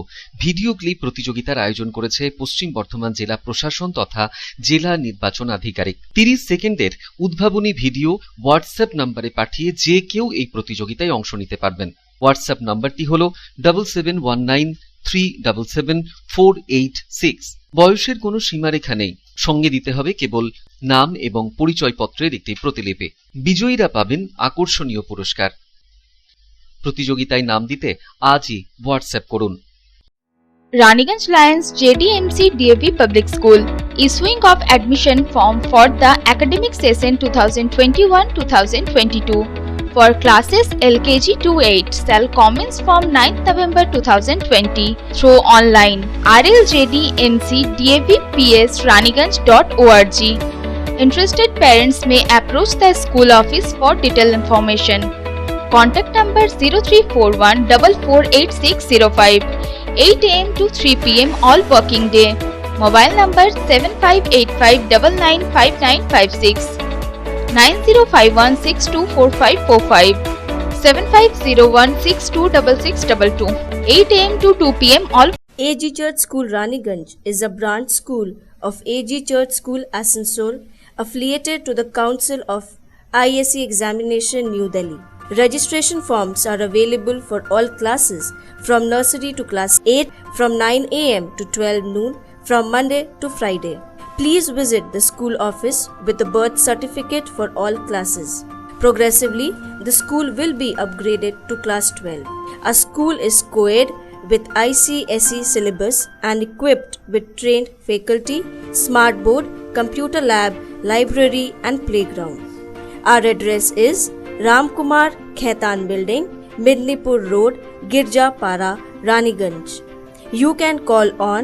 ভিডিও ক্লিপ প্রতিযোগিতার আয়োজন করেছে পশ্চিম বর্ধমান জেলা প্রশাসন তথা জেলা নির্বাচন আধিকারিক। 30 সেকেন্ডের উদ্ভাবনী ভিডিও হোয়াটসঅ্যাপ নম্বরে পাঠিয়ে যে কেউ এই প্রতিযোগিতায় অংশ নিতে পারবেন। হোয়াটসঅ্যাপ নম্বরটি হল 7719377486। বয়সের কোনো সীমারেখা নেই, সঙ্গে দিতে হবে কেবল নাম এবং পরিচয়পত্রের একটি প্রতিলিপি। বিজয়ীরা পাবেন আকর্ষণীয় পুরস্কার। প্রতিযোগিতায় নাম দিতে আজই হোয়াটসঅ্যাপ করুন। Raniganj Lions JDMC DAV Public School issuing of admission form for the academic session 2021-2022 for classes LKG to 8 shall commence from 9th November 2020 through online rljdmcdavps.raniganj.org. Interested parents may approach the school office for detailed information. Contact number 0341 448605. 8 AM to 3 PM all working day. Mobile number 7585995956, 9051624545, 7501626622. 8 AM to 2 PM all. AG Church School Raniganj is a branch school of AG Church School Asansol, affiliated to the Council of ISC Examination New Delhi. Registration forms are available for all classes from nursery to class 8 from 9 AM to 12 noon from Monday to Friday. Please visit the school office with the birth certificate for all classes. Progressively, the school will be upgraded to class 12. Our school is co-ed with ICSE syllabus and equipped with trained faculty, smart board, computer lab, library and playground. Our address is Ramkumar Khaitan Building, Midnipur Road, Girjapara, Raniganj. You can call on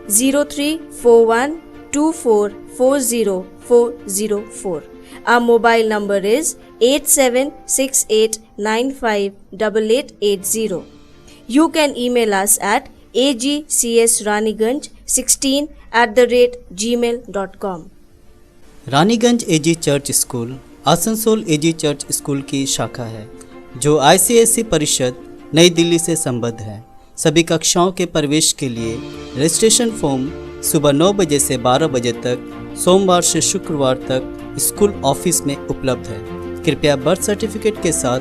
0341244004. Our mobile number is 8768958880. You can email us at agcsraniganj16@gmail.com. Raniganj AG church school Asansol AG church school की शाखा है जो ICSE परिषद नई दिल्ली से संबद्ध है। सभी कक्षाओं के प्रवेश के लिए रजिस्ट्रेशन फॉर्म सुबह 9 बजे से 12 बजे तक सोमवार से शुक्रवार तक स्कूल ऑफिस में उपलब्ध है। कृपया बर्थ सर्टिफिकेट के साथ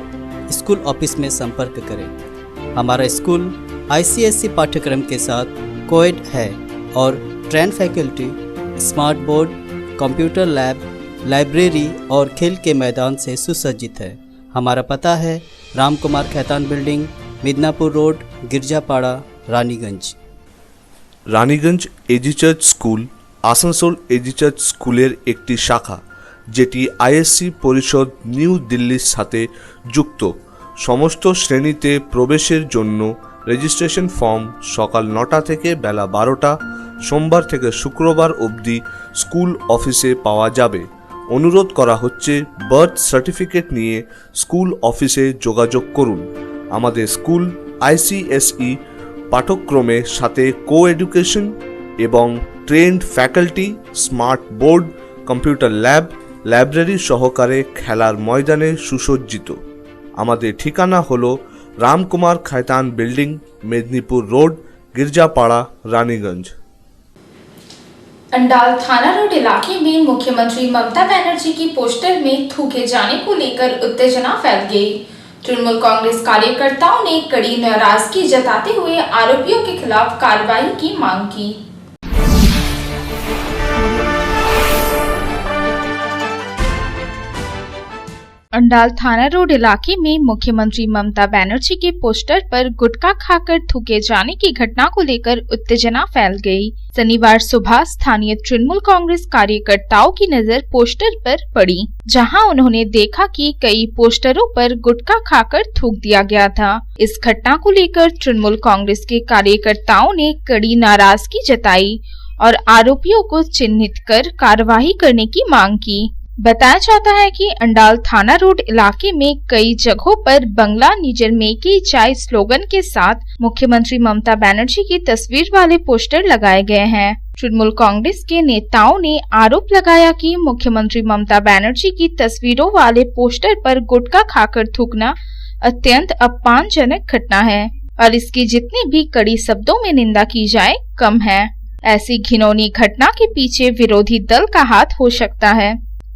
स्कूल ऑफिस में संपर्क करें। हमारा स्कूल ICSE पाठ्यक्रम के साथ कोएड है और train faculty, smart board, computer lab, library और खेल के मैदान से सुसज्जित है। हमारा पता है Ramkumar Khaitan building, Midnapore road, Girjapara, Raniganj. Raniganj AG church school Asansol AG church স্কুলের একটি শাখা যেটি ISC পরিষদ নিউ দিল্লির সাথে যুক্ত। সমস্ত শ্রেণীতে প্রবেশের জন্য রেজিস্ট্রেশন ফর্ম সকাল 9টা থেকে বেলা 12টা সোমবার থেকে শুক্রবার অবধি স্কুল অফিসে পাওয়া যাবে। অনুরোধ করা হচ্ছে বার্থ সার্টিফিকেট নিয়ে স্কুল অফিসে যোগাযোগ করুন। আমাদের স্কুল ICSE পাঠ্যক্রমের সাথে কো এডুকেশন এবং trend faculty, smart board, computer lab, library সহকারে খেলার ময়দানে সুসজ্জিত। আমাদের ঠিকানা হলো रामकुमार खैतान बिल्डिंग, मेदिनीपुर रोड, गिरजापाड़ा, रानीगंज। अंडाल थाना रोड इलाके में मुख्यमंत्री ममता बनर्जी की पोस्टर में थूके जाने को लेकर उत्तेजना फैल गई। तृणमूल कांग्रेस कार्यकर्ताओं ने कड़ी नाराजगी जताते हुए आरोपियों के खिलाफ कार्रवाई की मांग की। अंडाल थाना रोड इलाके में मुख्यमंत्री ममता बनर्जी के पोस्टर पर गुटखा खाकर थूके जाने की घटना को लेकर उत्तेजना फैल गई। शनिवार सुबह स्थानीय तृणमूल कांग्रेस कार्यकर्ताओं की नजर पोस्टर पर पड़ी, जहां उन्होंने देखा कि कई पोस्टरों पर गुटखा खाकर थूक दिया गया था। इस घटना को लेकर तृणमूल कांग्रेस के कार्यकर्ताओं ने कड़ी नाराजगी जताई और आरोपियों को चिन्हित कर कार्रवाई करने की मांग की। बताया जाता है कि अंडाल थाना रोड इलाके में कई जगहों पर बंगला निजर में की चाय स्लोगन के साथ मुख्यमंत्री ममता बनर्जी की तस्वीर वाले पोस्टर लगाए गए हैं। तृणमूल कांग्रेस के नेताओं ने आरोप लगाया कि मुख्यमंत्री ममता बनर्जी की तस्वीरों वाले पोस्टर पर गुटखा खाकर थूकना अत्यंत अपमानजनक घटना है और इसकी जितनी भी कड़ी शब्दों में निंदा की जाए कम है। ऐसी घिनौनी घटना के पीछे विरोधी दल का हाथ हो सकता है।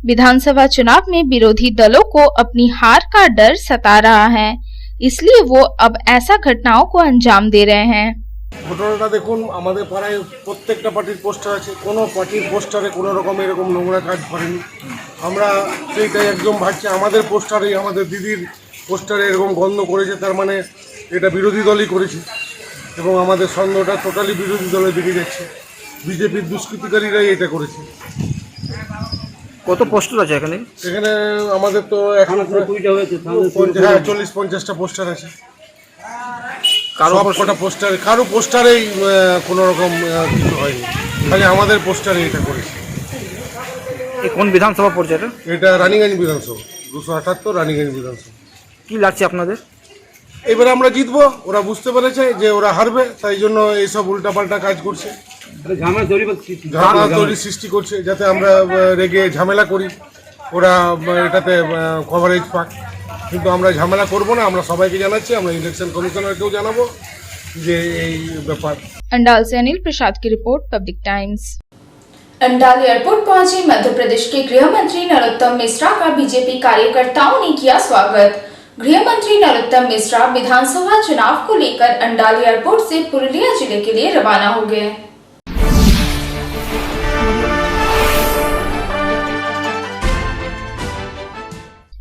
विधानसभा चुनाव में विरोधी दलों को अपनी हार का डर सता रहा है, इसलिए वो अब ऐसा घटनाओं को अंजाम दे रहे हैं। ঘটনাটা দেখুন, আমাদের পাড়ায় প্রত্যেকটা পার্টির পোস্টার আছে, কোনো পার্টির পোস্টারে কোনো রকম এরকম নোংরা কাজ করেনি। আমরা সেইটাই একদম ভাবছি আমাদের পোস্টারে, আমাদের দিদির পোস্টারে এরকম গন্ধ করেছে, তার মানে এটা বিরোধী দলই করেছে এবং আমাদের সন্দেহটা টোটালি বিরোধী দলের দিকে যাচ্ছে। বিজেপির দুষ্কৃতিকারীরাই এটা করেছে। কত পোস্টার আছে এখানে? এখানে আমাদের তো এখন 40-50টা পোস্টার আছে। সবকটা পোস্টার, কারো পোস্টারেই কোনো রকম কিছু হয়নি, খালি আমাদের পোস্টারে এটা করেছে। কোন বিধানসভা পড়ছে এটা? এটা রানীগঞ্জ বিধানসভা, 278 রানীগঞ্জ বিধানসভা। কি লাগছে আপনাদের? এবারে আমরা জিতবো, ওরা বুঝতে পেরেছে যে ওরা হারবে, তাই জন্য এইসব উল্টাপাল্টা কাজ করছে, ঝামেলা তৈরি সৃষ্টি করছে যাতে আমরা রেগে ঝামেলা করি, ওরা এটাতে কভারেজ পাক। কিন্তু আমরা ঝামেলা করব না, আমরা সবাইকে জানাচ্ছি, আমরা ইলেকশন কমিশনারকেও জানাবো যে এই ব্যাপার। अंडाल से अनिल प्रसाद की report, public times. Andal airport पहुंचे मध्य प्रदेश के गृह मंत्री नरोत्तम मिश्रा का बीजेपी कार्यकर्ताओं ने किया स्वागत। गृह मंत्री नरोत्तम मिश्रा विधानसभा चुनाव को लेकर अंडाल एयरपोर्ट से पुरुलिया जिले के लिए रवाना हो गए।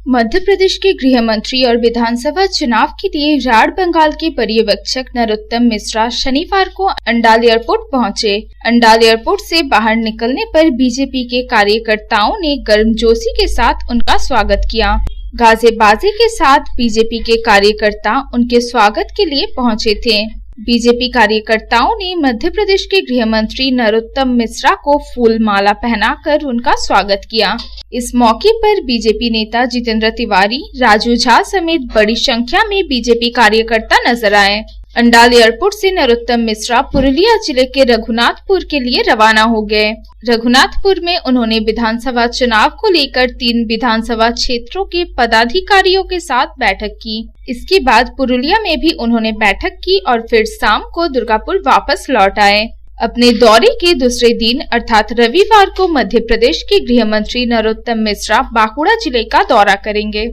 मध्य प्रदेश के गृह मंत्री और विधानसभा चुनाव के लिए राढ़ बंगाल के पर्यवेक्षक नरोत्तम मिश्रा शनिवार को अंडाल एयरपोर्ट पहुंचे। अंडाल एयरपोर्ट से बाहर निकलने पर बीजेपी के कार्यकर्ताओं ने गर्मजोशी के साथ उनका स्वागत किया। गाजे बाजे के साथ बीजेपी के कार्यकर्ता उनके स्वागत के लिए पहुंचे थे। बीजेपी कार्यकर्ताओं ने मध्य प्रदेश के गृह मंत्री नरोत्तम मिश्रा को फूल माला पहनाकर उनका स्वागत किया। इस मौके पर बीजेपी नेता जितेंद्र तिवारी, राजू झा समेत बड़ी संख्या में बीजेपी कार्यकर्ता नजर आए। अंडाल एयरपोर्ट से नरोत्तम मिश्रा पुरुलिया जिले के रघुनाथपुर के लिए रवाना हो गए। रघुनाथपुर में उन्होंने विधानसभा चुनाव को लेकर 3 विधानसभा क्षेत्रों के पदाधिकारियों के साथ बैठक की। इसके बाद पुरुलिया में भी उन्होंने बैठक की और फिर शाम को दुर्गापुर वापस लौट आए। अपने दौरे के दूसरे दिन अर्थात रविवार को मध्य प्रदेश के गृह मंत्री नरोत्तम मिश्रा बांकुड़ा जिले का दौरा करेंगे।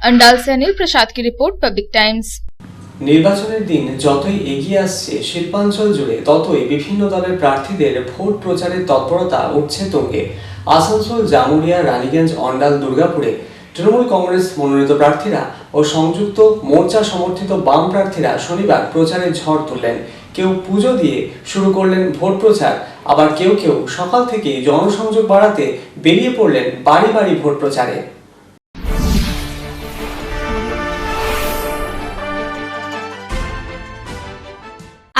अंडाल से अनिल प्रसाद की रिपोर्ट, पब्लिक टाइम्स। নির্বাচনের দিন যতই এগিয়ে আসছে শিল্পাঞ্চল জুড়ে ততই বিভিন্ন দলের প্রার্থীদের ভোট প্রচারের তৎপরতা উঠছে তুঙ্গে। আসানসোল, জামুরিয়া, রানীগঞ্জ, অন্ডাল, দুর্গাপুরে তৃণমূল কংগ্রেস মনোনীত প্রার্থীরা ও সংযুক্ত মোর্চা সমর্থিত বাম প্রার্থীরা শনিবার প্রচারের ঝড় তুললেন। কেউ পুজো দিয়ে শুরু করলেন ভোট প্রচার, আবার কেউ কেউ সকাল থেকেই জনসংযোগ বাড়াতে বেরিয়ে পড়লেন বাড়ি বাড়ি ভোট প্রচারে।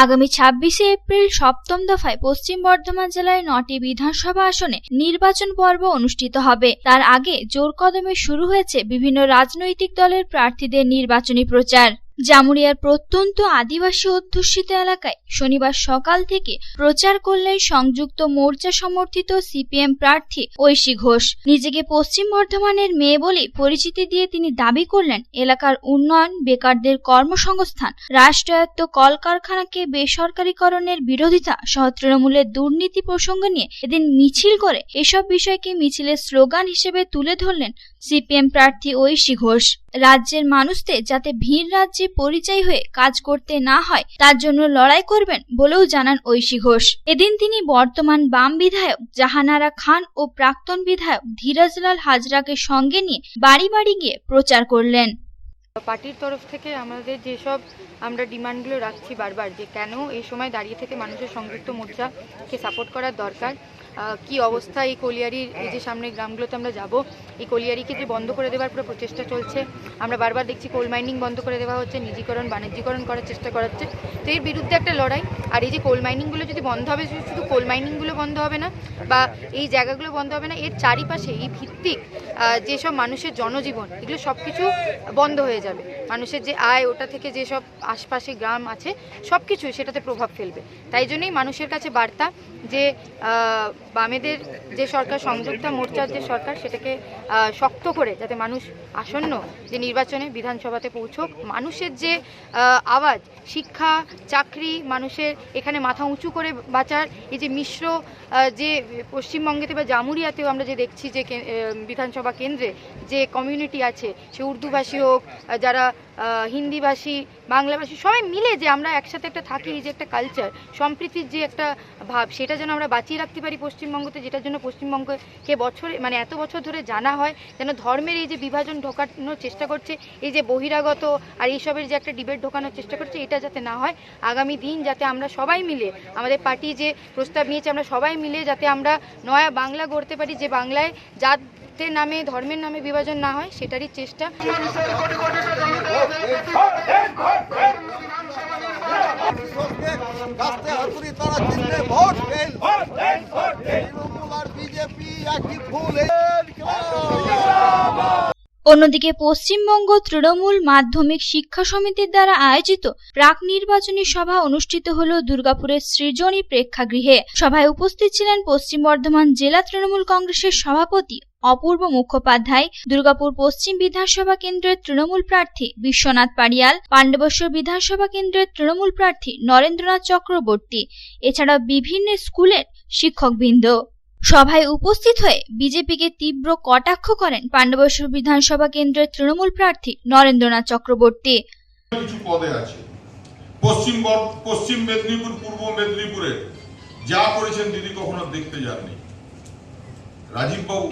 আগামী 26শে এপ্রিল সপ্তম দফায় পশ্চিম বর্ধমান জেলায় 9টি বিধানসভা আসনে নির্বাচন পর্ব অনুষ্ঠিত হবে। তার আগে জোর কদমে শুরু হয়েছে বিভিন্ন রাজনৈতিক দলের প্রার্থীদের নির্বাচনী প্রচার। জামুরিয়ার প্রত্যন্ত আদিবাসী অধ্যুষিত এলাকায় শনিবার সকাল থেকে প্রচার করলেন সংযুক্ত মোর্চা সমর্থিত সিপিএম প্রার্থী ঐশী ঘোষ। নিজেকে পশ্চিম বর্ধমানের মেয়ে বলে পরিচিতি দিয়ে তিনি দাবি করলেন এলাকার উন্নয়ন, বেকারদের কর্মসংস্থান, রাষ্ট্রায়ত্ত কলকারখানাকে বেসরকারীকরণের বিরোধিতা সহ তৃণমূলের দুর্নীতি প্রসঙ্গ নিয়ে এদিন মিছিল করে এসব বিষয়কে মিছিলের স্লোগান হিসেবে তুলে ধরলেন সিপিএম প্রার্থী ঐশী ঘোষ। রাজ্যের মানুষদের যাতে ভিড় রাজ্যে পরিচয় হয়ে কাজ করতে না হয় তার জন্য লড়াই করবেন বলেও জানান ঐশী ঘোষ। এদিন তিনি বর্তমান বাম বিধায়ক জাহানারা খান ও প্রাক্তন বিধায়ক ধীরজলাল হাজরাকে সঙ্গে নিয়ে বাড়ি বাড়ি গিয়ে প্রচার করলেন। পার্টির তরফ থেকে আমাদের যেসব আমরা ডিমান্ডগুলো রাখছি বারবার, যে কেন এই সময় দাঁড়িয়ে থেকে মানুষের সংযুক্ত মোর্চাকে সাপোর্ট করার দরকার, কি অবস্থা এই কলিয়ারির, এই যে সামনের গ্রামগুলোতে আমরা যাব, এই কলিয়ারিকে যে বন্ধ করে দেওয়ার পুরো প্রচেষ্টা চলছে। আমরা বারবার দেখছি কোল মাইনিং বন্ধ করে দেওয়া হচ্ছে, নিজিকরণ বাণিজ্যিকরণ করার চেষ্টা করাচ্ছে। তো এর বিরুদ্ধে একটা লড়াই। আর এই যে কোল মাইনিংগুলো যদি বন্ধ হবে, শুধু কোল মাইনিংগুলো বন্ধ হবে না বা এই জায়গাগুলো বন্ধ হবে না, এর চারিপাশে এই ভিত্তিক যেসব মানুষের জনজীবন, এগুলো সব কিছু বন্ধ হয়ে যাবে। মানুষের যে আয়, ওটা থেকে যেসব আশপাশে গ্রাম আছে সব কিছু সেটাতে প্রভাব ফেলবে। তাই জন্যই মানুষের কাছে বার্তা যে বামেদের যে সরকার, সংযুক্ত মোর্চার যে সরকার, সেটাকে শক্ত করে যাতে মানুষ আসন্ন যে নির্বাচনে বিধানসভাতে পৌঁছক। মানুষের যে আওয়াজ, শিক্ষা, চাকরি, মানুষের এখানে মাথা উঁচু করে বাঁচার এই যে মিশ্র যে পশ্চিমবঙ্গেতে বা জামুরিয়াতেও আমরা যে দেখছি যে বিধানসভা কেন্দ্রে যে কমিউনিটি আছে, সে উর্দুভাষী হোক, যারা হিন্দিভাষী, বাংলাভাষী, সবাই মিলে যে আমরা একসাথে একটা থাকি, এই যে একটা কালচার, সম্প্রীতির যে একটা ভাব, সেটা যেন আমরা বাঁচিয়ে রাখতে পারি পশ্চিম পশ্চিমবঙ্গতে, যেটার জন্য পশ্চিমবঙ্গকে মানে এত বছর ধরে জানা হয়, যেন ধর্মের এই যে বিভাজন ঢোকানোর চেষ্টা করছে, এই যে বহিরাগত আর এইসবের যে একটা ডিবেট ঢোকানোর চেষ্টা করছে, এটা যাতে না হয়। আগামী দিন যাতে আমরা সবাই মিলে, আমাদের পার্টি যে প্রস্তাব নিয়েছে, আমরা সবাই মিলে যাতে আমরা নয়া বাংলা গড়তে পারি, যে বাংলায় জাতের নামে ধর্মের নামে বিভাজন না হয়, সেটারই চেষ্টা। অন্যদিকে পশ্চিমবঙ্গ তৃণমূল মাধ্যমিক শিক্ষা সমিতির দ্বারা আয়োজিত প্রাক নির্বাচনী সভা অনুষ্ঠিত হল দুর্গাপুরের সৃজনী প্রেক্ষাগৃহে। সভায় উপস্থিত ছিলেন পশ্চিম বর্ধমান জেলা তৃণমূল কংগ্রেসের সভাপতি অপূর্ব মুখোপাধ্যায়, দুর্গাপুর পশ্চিম বিধানসভা কেন্দ্রের তৃণমূল প্রার্থী বিশ্বনাথ পাড়িয়াল, পাণ্ডবেশ্বর বিধানসভা কেন্দ্রের তৃণমূল প্রার্থী নরেন্দ্রনাথ চক্রবর্তী, এছাড়া বিভিন্ন স্কুলের শিক্ষকবৃন্দ। সভায় উপস্থিত হয়ে বিজেপিকে তীব্র কটাক্ষ করেন পাণ্ডবেশ্বর বিধানসভা কেন্দ্রের তৃণমূল প্রার্থী নরেন্দ্রনাথ চক্রবর্তী। কিছু পদে আছে পশ্চিম মেদিনীপুর, পূর্ব মেদিনীপুরে যা করেছেন দিদি কখনো দেখতে যাননি। রাজীব বাবু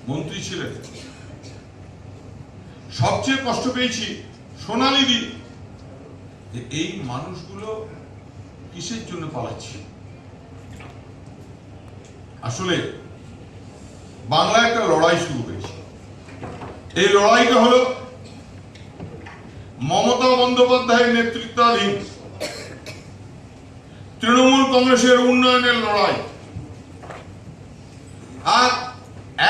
মন্ত্রী ছিলেন। সবচেয়ে কষ্ট পেয়েছি সোনালী দি, যে এই মানুষগুলো কিসের জন্য পালাচ্ছে। আসলে বাংলায় একটা লড়াই শুরু হয়েছে। এই লড়াইটা হলো মমতা বন্দ্যোপাধ্যায়ের নেতৃত্বাধীন তৃণমূল কংগ্রেসের উন্নয়নের লড়াই। আর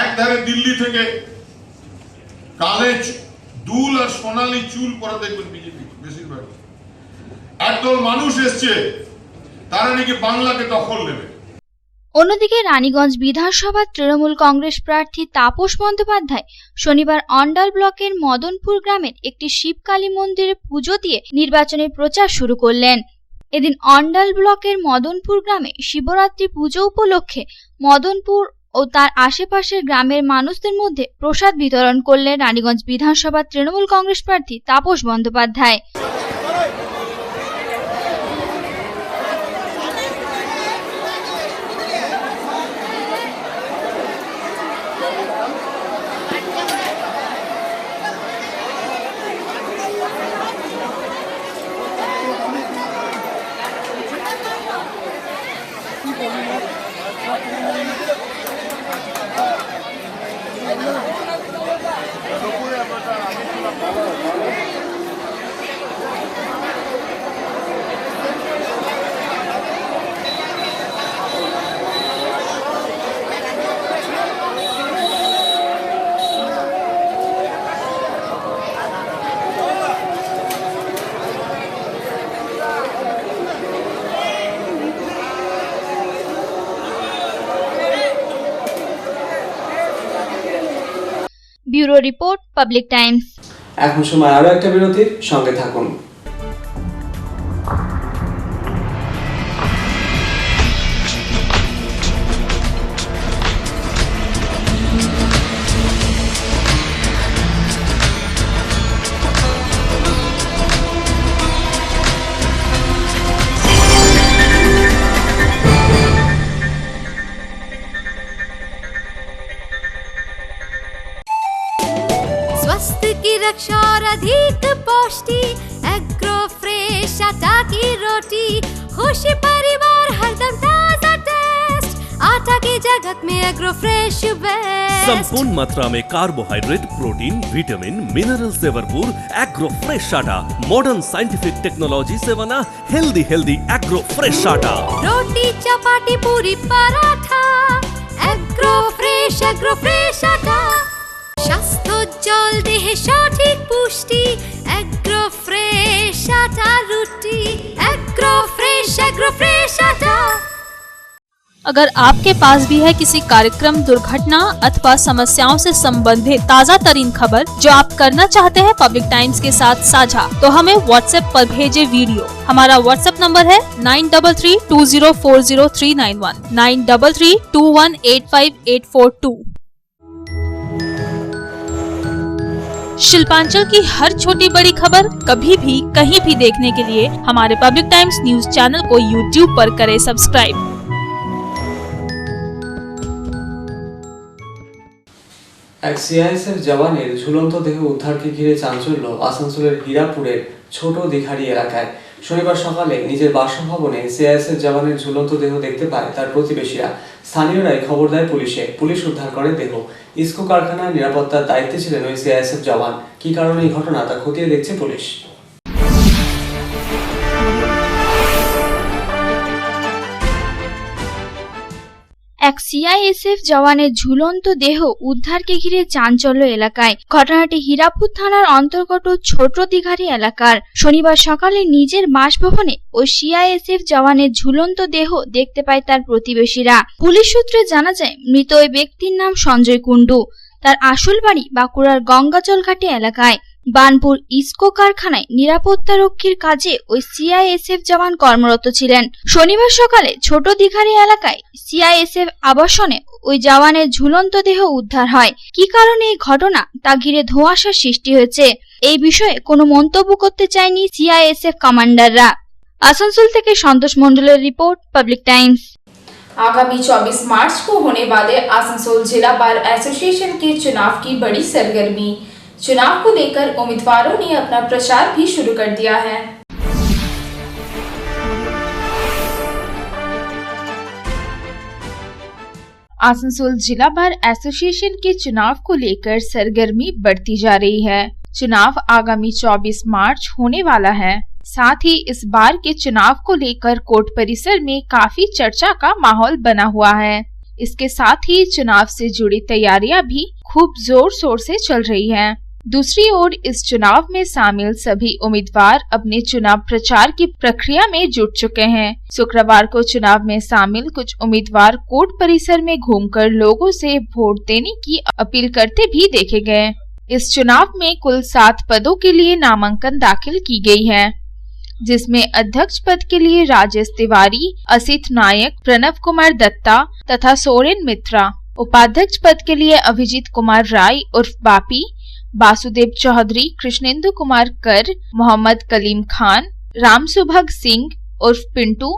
একধারে দিল্লি থেকে কানে দুল আর সোনালী চুল পরা দেখবেন বিজেপি বেশিরভাগ। একদল মানুষ এসছে, তারা নাকি বাংলাকে দখল নেবে। অন্যদিকে রানীগঞ্জ বিধানসভার তৃণমূল কংগ্রেস প্রার্থী তাপস বন্দ্যোপাধ্যায় শনিবার অন্ডাল ব্লকের মদনপুর গ্রামের একটি শিবকালী মন্দিরে পুজো দিয়ে নির্বাচনী প্রচার শুরু করলেন। এদিন অন্ডাল ব্লকের মদনপুর গ্রামে শিবরাত্রি পুজো উপলক্ষে মদনপুর ও তার আশেপাশের গ্রামের মানুষদের মধ্যে প্রসাদ বিতরণ করলেন রানীগঞ্জ বিধানসভার তৃণমূল কংগ্রেস প্রার্থী Tapas Bandyopadhyay. Bureau report, public Times. এখন সময় আরো একটা বিরতির, সঙ্গে থাকুন। स्वास्थ्य की रक्षा और अधिक पौष्टि, एग्रो फ्रेश आटा की रोटी, खुशी परिवार हरदम ताजा टेस्ट, आटा की जगत में एग्रो फ्रेश बेस्ट। संपूर्ण मात्रा में कार्बोहाइड्रेट, प्रोटीन, विटामिन, मिनरल से भरपूर एग्रो फ्रेश आटा मॉडर्न साइंटिफिक टेक्नोलॉजी से बना हेल्दी एग्रो फ्रेश आटा। रोटी चपाटी पूरी पराठा, एग्रो फ्रेश आटा। স্বাস্থ্যোজ্জ্বল দেহে সঠিক পুষ্টি, এগ্রো ফ্রেশ আটা রুটি, এগ্রো ফ্রেশ আটা। अगर आपके पास भी है किसी कार्यक्रम, दुर्घटना अथवा समस्याओं से संबंधित ताज़ा तरीन खबर जो आप करना चाहते हैं पब्लिक टाइम्स के साथ साझा, तो हमें व्हाट्सएप पर भेजे वीडियो। हमारा व्हाट्सएप नंबर है 9332040391, 9332185842। शिल्पांचल की हर छोटी बड़ी खबर कभी भी कहीं भी देखने के लिए हमारे पब्लिक टाइम्स न्यूज चैनल को यूट्यूब पर करें सब्सक्राइब। এক সিআইএসএফ জওয়ানের ঝুলন্ত দেহ উদ্ধারকে ঘিরে চাঞ্চল্য আসানসোলের হীরাপুরের ছোট দিঘারি এলাকায়। শনিবার সকালে নিজের বাসভবনে সিআইএসএফ জওয়ানের ঝুলন্ত দেহ দেখতে পায় তার প্রতিবেশীরা। স্থানীয়রাই খবর দেয় পুলিশে। পুলিশ উদ্ধার করে দেহ। ইস্কো কারখানার নিরাপত্তার দায়িত্বে ছিলেন ওই সিআইএসএফ জওয়ান। কি কারণে এই ঘটনা তা খতিয়ে দেখছে পুলিশ। এক সিআইএসএফ জওয়ানের ঝুলন্ত দেহ উদ্ধারকে ঘিরে চাঞ্চল্য এলাকায়। ঘটনাটি হীরাপুর থানার অন্তর্গত ছোট দিঘারি এলাকার। শনিবার সকালে নিজের বাসভবনে ওই সিআইএসএফ জওয়ানের ঝুলন্ত দেহ দেখতে পায় তার প্রতিবেশীরা। পুলিশ সূত্রে জানা যায়, মৃত ওই ব্যক্তির নাম সঞ্জয় কুণ্ডু। তার আসল বাড়ি বাঁকুড়ার গঙ্গাচলঘাটি এলাকায়। বানপুর ইস্কো কারখানায় নিরাপত্তারক্ষীর কাজে ওই সিআইএসএফ জওয়ান কর্মরত ছিলেন। শনিবার সকালে ছোট দিঘারি এলাকায় সিআইএসএফ আবাসনে ওই জওয়ানের ঝুলন্ত দেহ উদ্ধার হয়। কি কারণে এই ঘটনা তা ঘিরে ধোঁয়াশার সৃষ্টি হয়েছে। এই বিষয়ে কোনো মন্তব্য করতে চায়নি সিআইএসএফ কমান্ডাররা। आसनसोल থেকে संतोष मंडलेर रिपोर्ट, पब्लिक टाइम्स। आगामी 24 मार्च को होने वाले आसनसोल जिला बार एसोसिएशन के चुनाव की बड़ी सरगर्मी। चुनाव को लेकर उम्मीदवारों ने अपना प्रचार भी शुरू कर दिया है। आसनसोल जिला बार एसोसिएशन के चुनाव को लेकर सरगर्मी बढ़ती जा रही है। चुनाव आगामी 24 मार्च होने वाला है। साथ ही इस बार के चुनाव को लेकर कोर्ट परिसर में काफी चर्चा का माहौल बना हुआ है। इसके साथ ही चुनाव से जुड़ी तैयारियां भी खूब जोर शोर से चल रही हैं। दूसरी ओर इस चुनाव में शामिल सभी उम्मीदवार अपने चुनाव प्रचार की प्रक्रिया में जुट चुके हैं। शुक्रवार को चुनाव में शामिल कुछ उम्मीदवार कोर्ट परिसर में घूमकर लोगों से वोट देने की अपील करते भी देखे गए। इस चुनाव में कुल 7 पदों के लिए नामांकन दाखिल की गई है, जिसमें अध्यक्ष पद के लिए राजेश तिवारी, असित नायक, प्रणव कुमार दत्ता तथा सोरेन मित्रा, उपाध्यक्ष पद के लिए अभिजीत कुमार राय उर्फ बापी, वासुदेव चौधरी, कृष्णेंदु कुमार कर, मोहम्मद कलीम खान, राम सुभग सिंह उर्फ पिंटू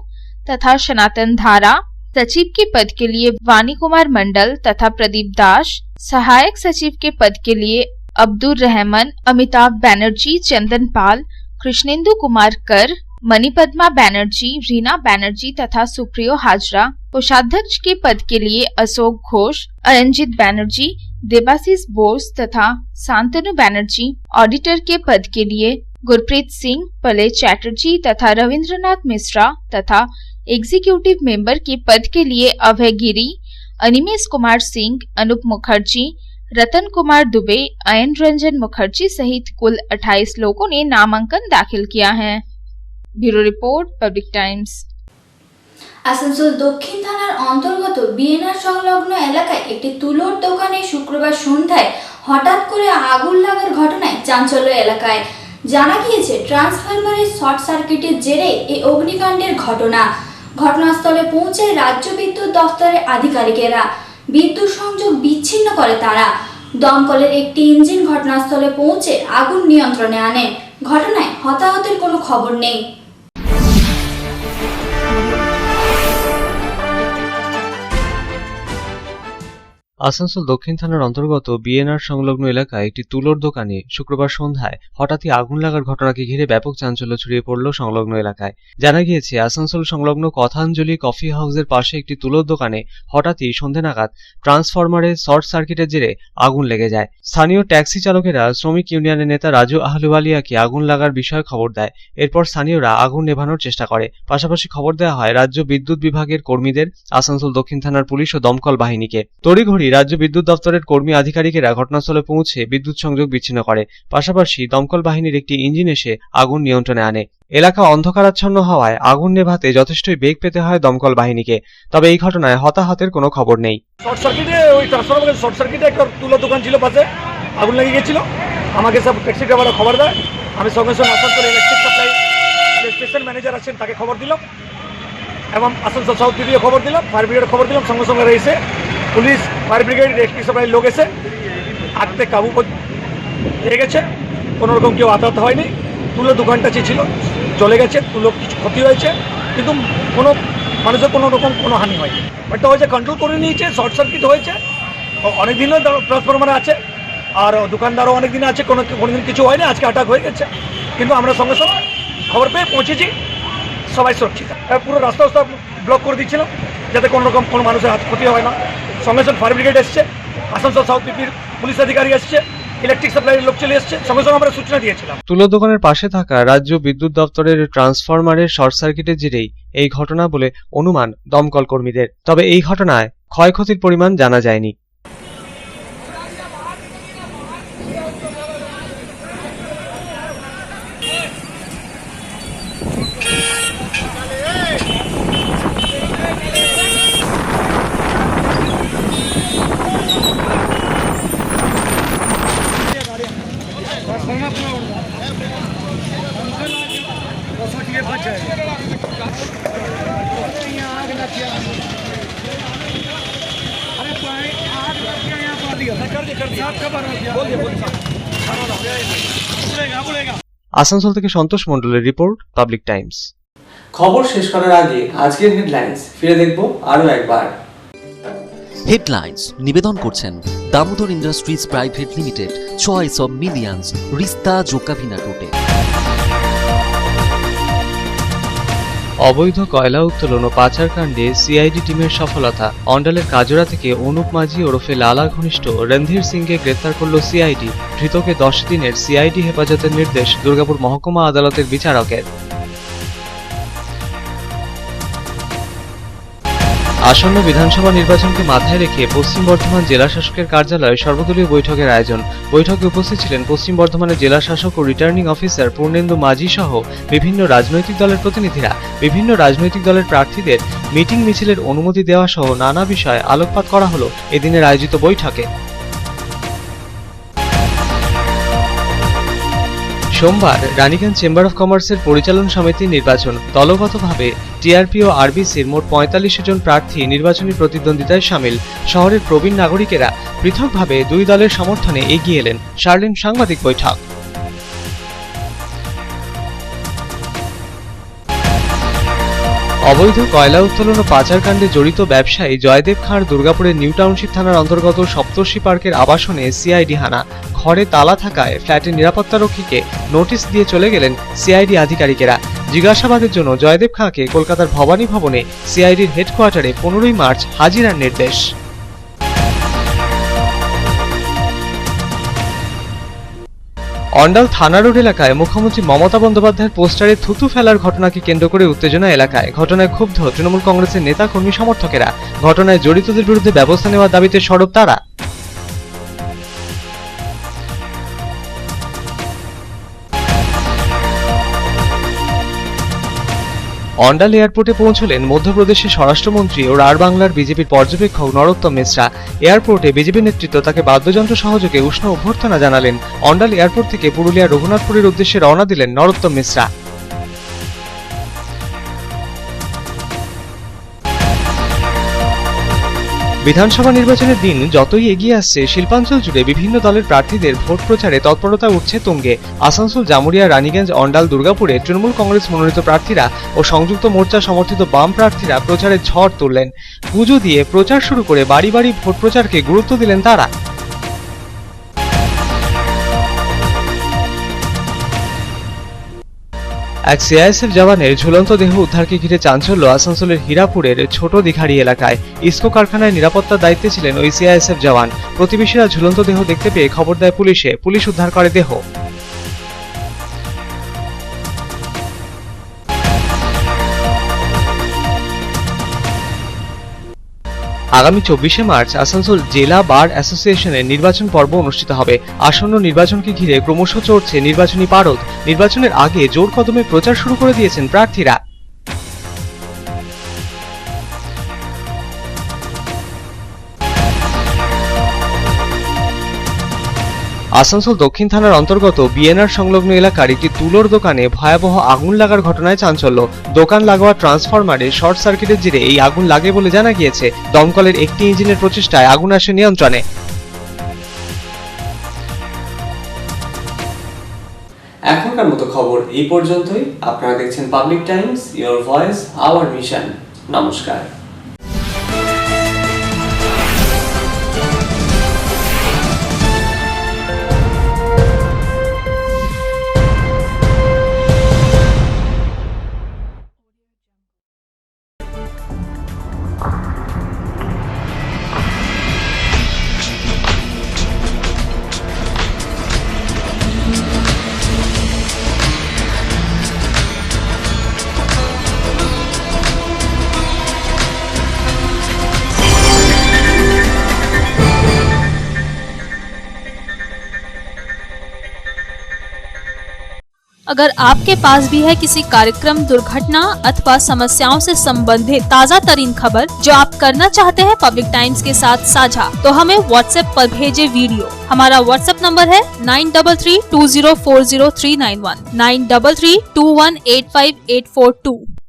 तथा सनातन धारा। सचिव के पद के लिए वानी कुमार मंडल तथा प्रदीप दास। सहायक सचिव के पद के लिए अब्दुल रहमान, अमिताभ बैनर्जी, चंदन पाल, कृष्णेंदु कुमार कर, मणिपद्मा बैनर्जी, रीना बैनर्जी तथा सुप्रियो हाजरा। कोषाध्यक्ष के पद के लिए अशोक घोष, अरंजित बैनर्जी, देवाशीष बोस तथा शांतनु बैनर्जी। ऑडिटर के पद के लिए गुरप्रीत सिंह, पले चैटर्जी तथा रविंद्रनाथ मिश्रा तथा एग्जीक्यूटिव मेंबर के पद के लिए अभय गिरी, अनिमेश कुमार सिंह, अनूप मुखर्जी, रतन कुमार दुबे, अयन रंजन मुखर्जी सहित कुल 28 लोगों ने नामांकन दाखिल किया है। Bureau report, public times. Asansol दक्षिण थानार अंतर्गत বিএনআর সংলগ্ন এলাকায় একটি তুলোর দোকানে শুক্রবার সন্ধ্যায় হঠাৎ করে আগুন লাগার ঘটনায় চাঞ্চল্য এলাকায়। জানা গিয়েছে ট্রান্সফরমারের শর্ট সার্কিটের জেরে এই অগ্নিকাণ্ডের ঘটনা। ঘটনাস্থলে পৌঁছে রাজ্য বিদ্যুৎ দপ্তরের আধিকারিকেরা বিদ্যুৎ সংযোগ বিচ্ছিন্ন করে তারা। দমকলের একটি ইঞ্জিন ঘটনাস্থলে পৌঁছে আগুন নিয়ন্ত্রণে আনে। ঘটনায় হতাহতের কোনো খবর নেই। আসানসোল দক্ষিণ থানার অন্তর্গত বিএনআর সংলগ্ন এলাকায় একটি তুলোর দোকানে শুক্রবার সন্ধ্যায় হঠাৎই আগুন লাগার ঘটনাকে ঘিরে ব্যাপক চাঞ্চল্য ছড়িয়ে পড়ল সংলগ্ন এলাকায়। জানা গিয়েছে আসানসোল সংলগ্ন কথাঞ্জলি কফি হাউসের পাশে একটি তুলোর দোকানে হঠাৎই সন্ধে নাগাদ ট্রান্সফরমারে শর্ট সার্কিটের জেরে আগুন লেগে যায়। স্থানীয় ট্যাক্সি চালকেরা শ্রমিক ইউনিয়নের নেতা রাজু আহলুওয়ালিয়াকে আগুন লাগার বিষয়ে খবর দেয়। এরপর স্থানীয়রা আগুন নেভানোর চেষ্টা করে। পাশাপাশি খবর দেওয়া হয় রাজ্য বিদ্যুৎ বিভাগের কর্মীদের, আসানসোল দক্ষিণ থানার পুলিশ ও দমকল বাহিনীকে। তড়িঘড়ি রাজ্য বিদ্যুৎ দপ্তরের কর্মী আধিকারিকেরা ঘটনাস্থলে পৌঁছে বিদ্যুৎ সংযোগ বিচ্ছিন্ন করে। পাশাপাশি দমকল বাহিনীর একটি ইঞ্জিন এসে আগুন নিয়ন্ত্রণে আনে। এলাকা অন্ধকারাচ্ছন্ন হওয়ায় আগুন নেভাতে যথেষ্টই বেগ পেতে হয় দমকল বাহিনীকে। তবে এই ঘটনায় হতাহতের কোনো খবর নেই। শর্ট সার্কিটে ওই ট্রান্সফরমারের শর্ট সার্কিটে একটা তুলোর দোকান ছিল, পাশে আগুন লেগে গেছিল। আমাকে সব ট্যাক্সি ড্রাইভাররা খবর দেয়। আমি সঙ্গে সঙ্গে Asansol electric supply station manager আছেন তাকে খবর দিলাম এবং আসানসোল সাউথ দিদিও খবর দিলাম, ফায়ার ব্রিগেডে খবর দিলাম। সঙ্গে সঙ্গে এসে পুলিশ, ফায়ার ব্রিগেড, ইলেকট্রিক সাপ্লাইয়ের লোক এসে আগতে কাবু পেয়ে গেছে। কোনোরকম কেউ আহত হয়নি। তুলো দোকানটা ছিল চলে গেছে, তুলো কিছু ক্ষতি হয়েছে, কিন্তু কোনো মানুষের কোনো রকম কোনো হানি হয়নি। বাটটা হয়েছে কন্ট্রোল করে নিয়েছে, শর্ট সার্কিট হয়েছে। অনেক দিনও ট্রান্সফরমার আছে, আর দোকানদারও অনেক দিন আছে, কোনোদিন কিছু হয়নি, আজকে অ্যাটাক হয়ে গেছে। কিন্তু আমরা সঙ্গে সঙ্গে খবর পেয়ে পৌঁছেছি, সবাই সুরক্ষিত। পুরো রাস্তা ব্লক করে দিচ্ছিলাম যাতে কোনো মানুষের হাত ক্ষতি হয় না। সঙ্গে সঙ্গে ফায়ার ব্রিগেড এসছে, আসানসোল সাউথ পিপির পুলিশ অধিকারী এসছে, ইলেকট্রিক সাপ্লাইয়ের লোক চলে এসছে, সঙ্গে সঙ্গে আমরা সূচনা দিয়েছিলাম। তুলোর দোকানের পাশে থাকা রাজ্য বিদ্যুৎ দপ্তরের ট্রান্সফরমারের শর্ট সার্কিটের জেরেই এই ঘটনা বলে অনুমান দমকল কর্মীদের। তবে এই ঘটনায় ক্ষয়ক্ষতির পরিমাণ জানা যায়নি। আসানসোল থেকে সন্তোষ মণ্ডলের রিপোর্ট, পাবলিক টাইমস। খবর শেষ করার আগে আজকের হেডলাইন্স ফিরে দেখব আরো একবার। হেডলাইন্স নিবেদন করছেন Damodar industries private limited, choice of millions, রিস্তা জোকাভিনা রুটে। অবৈধ কয়লা উত্তোলন ও পাচার কাণ্ডে সিআইডি টিমের সফলতা। অন্ডালের কাজরা থেকে অনুপ মাঝি ওরফে লালা ঘনিষ্ঠ রণধীর সিংকে গ্রেফতার করল সিআইডি। ধৃতকে 10 দিনের সিআইডি হেফাজতের নির্দেশ দুর্গাপুর মহকুমা আদালতের বিচারকের। আসন্ন বিধানসভা নির্বাচনকে মাথায় রেখে পশ্চিম বর্ধমান জেলা শাসকের কার্যালয়ে সর্বদলীয় বৈঠকের আয়োজন। বৈঠকে উপস্থিত ছিলেন পশ্চিম বর্ধমানের জেলা শাসক ও রিটার্নিং অফিসার পূর্ণেন্দু মাঝি সহ বিভিন্ন রাজনৈতিক দলের প্রতিনিধিরা। বিভিন্ন রাজনৈতিক দলের প্রার্থীদের মিটিং মিছিলের অনুমতি দেওয়া সহ নানা বিষয়ে আলোকপাত করা হলো এদিনের আয়োজিত বৈঠকে। সোমবার রানীগঞ্জ চেম্বার অফ কমার্সের পরিচালন সমিতির নির্বাচন। দলগতভাবে টিআরপি ও আরবিসির মোট ৪৫ জন প্রার্থী নির্বাচনী প্রতিদ্বন্দ্বিতায় সামিল। শহরের প্রবীণ নাগরিকেরা পৃথকভাবে দুই দলের সমর্থনে এগিয়ে এলেন। সারলেন সাংবাদিক বৈঠক। অবৈধ কয়লা উত্তোলন ও পাচার কাণ্ডে জড়িত ব্যবসায়ী জয়দেব খাঁর দুর্গাপুরের নিউ টাউনশিপ থানার অন্তর্গত সপ্তর্ষি পার্কের আবাসনে সিআইডি হানা। ঘরে তালা থাকায় ফ্ল্যাটের নিরাপত্তারক্ষীকে নোটিশ দিয়ে চলে গেলেন সিআইডি আধিকারিকেরা। জিজ্ঞাসাবাদের জন্য জয়দেব খাঁকে কলকাতার ভবানী ভবনে সিআইডির হেডকোয়ার্টারে 15ই মার্চ হাজিরার নির্দেশ। অন্ডাল থানা রোড এলাকায় মুখ্যমন্ত্রী মমতা বন্দ্যোপাধ্যায়ের পোস্টারে থুতু ফেলার ঘটনাকে কেন্দ্র করে উত্তেজনা এলাকায়। ঘটনায় ক্ষুব্ধ তৃণমূল কংগ্রেসের নেতা কর্মী সমর্থকেরা। ঘটনায় জড়িতদের বিরুদ্ধে ব্যবস্থা নেওয়ার দাবিতে সরব তারা। অন্ডাল এয়ারপোর্টে পৌঁছলেন মধ্যপ্রদেশের স্বরাষ্ট্রমন্ত্রী ও রাঢ় বাংলার বিজেপির পর্যবেক্ষক নরোত্তম মিশ্রা। এয়ারপোর্টে বিজেপি নেতৃত্ব তাকে বাদ্যযন্ত্র সহযোগে উষ্ণ অভ্যর্থনা জানালেন। অন্ডাল এয়ারপোর্ট থেকে পুরুলিয়ার রঘুনাথপুরের উদ্দেশ্যে রওনা দিলেন নরোত্তম মিশ্রা। বিধানসভা নির্বাচনের দিন যতই এগিয়ে আসছে, শিল্পাঞ্চল জুড়ে বিভিন্ন দলের প্রার্থীদের ভোট প্রচারে তৎপরতা উঠছে তুঙ্গে। আসানসোল, জামুরিয়া, রানীগঞ্জ, অন্ডাল, দুর্গাপুরে তৃণমূল কংগ্রেস মনোনীত প্রার্থীরা ও সংযুক্ত মোর্চা সমর্থিত বাম প্রার্থীরা প্রচারে ঝড় তুললেন। পুজো দিয়ে প্রচার শুরু করে বাড়ি বাড়ি ভোট প্রচারকে গুরুত্ব দিলেন তারা। এক সিআইএসএফ জওয়ানের ঝুলন্ত দেহ উদ্ধারকে ঘিরে চাঞ্চল্য আসানসোলের হীরাপুরের ছোট দিঘাড়ি এলাকায়। ইসকো কারখানায় নিরাপত্তার দায়িত্বে ছিলেন ওই সিআইএসএফ জওয়ান। প্রতিবেশীরা ঝুলন্ত দেহ দেখতে পেয়ে খবর দেয় পুলিশে। পুলিশ উদ্ধার করে দেহ। আগামী 24শে মার্চ আসানসোল জেলা বার অ্যাসোসিয়েশনের নির্বাচন পর্ব অনুষ্ঠিত হবে। আসন্ন নির্বাচনকে ঘিরে ক্রমশ চড়ছে নির্বাচনী পারদ। নির্বাচনের আগে জোর কদমে প্রচার শুরু করে দিয়েছেন প্রার্থীরা। আসানসোল দক্ষিণ থানার অন্তর্গত বিএনআর সংলগ্ন এলাকার একটি তুলোর দোকানে ভয়াবহ আগুন লাগার ঘটনায় চাঞ্চল্য। দোকান লাগোয়া ট্রান্সফরমারে শর্ট সার্কিটের জেরে এই আগুন লাগে বলে জানা গিয়েছে। দমকলের একটি ইঞ্জিনের প্রচেষ্টায় আগুন আসে নিয়ন্ত্রণে। এখনকার মতো খবর এই পর্যন্তই। আপনারা দেখছেন public Times, your voice hour mission. নমস্কার। अगर आपके पास भी है किसी कार्यक्रम, दुर्घटना अथवा समस्याओं से संबंधित ताज़ा तरीन खबर जो आप करना चाहते हैं पब्लिक टाइम्स के साथ साझा, तो हमें व्हाट्सएप पर भेजे वीडियो। हमारा व्हाट्सएप नंबर है 9332040391 9332185842।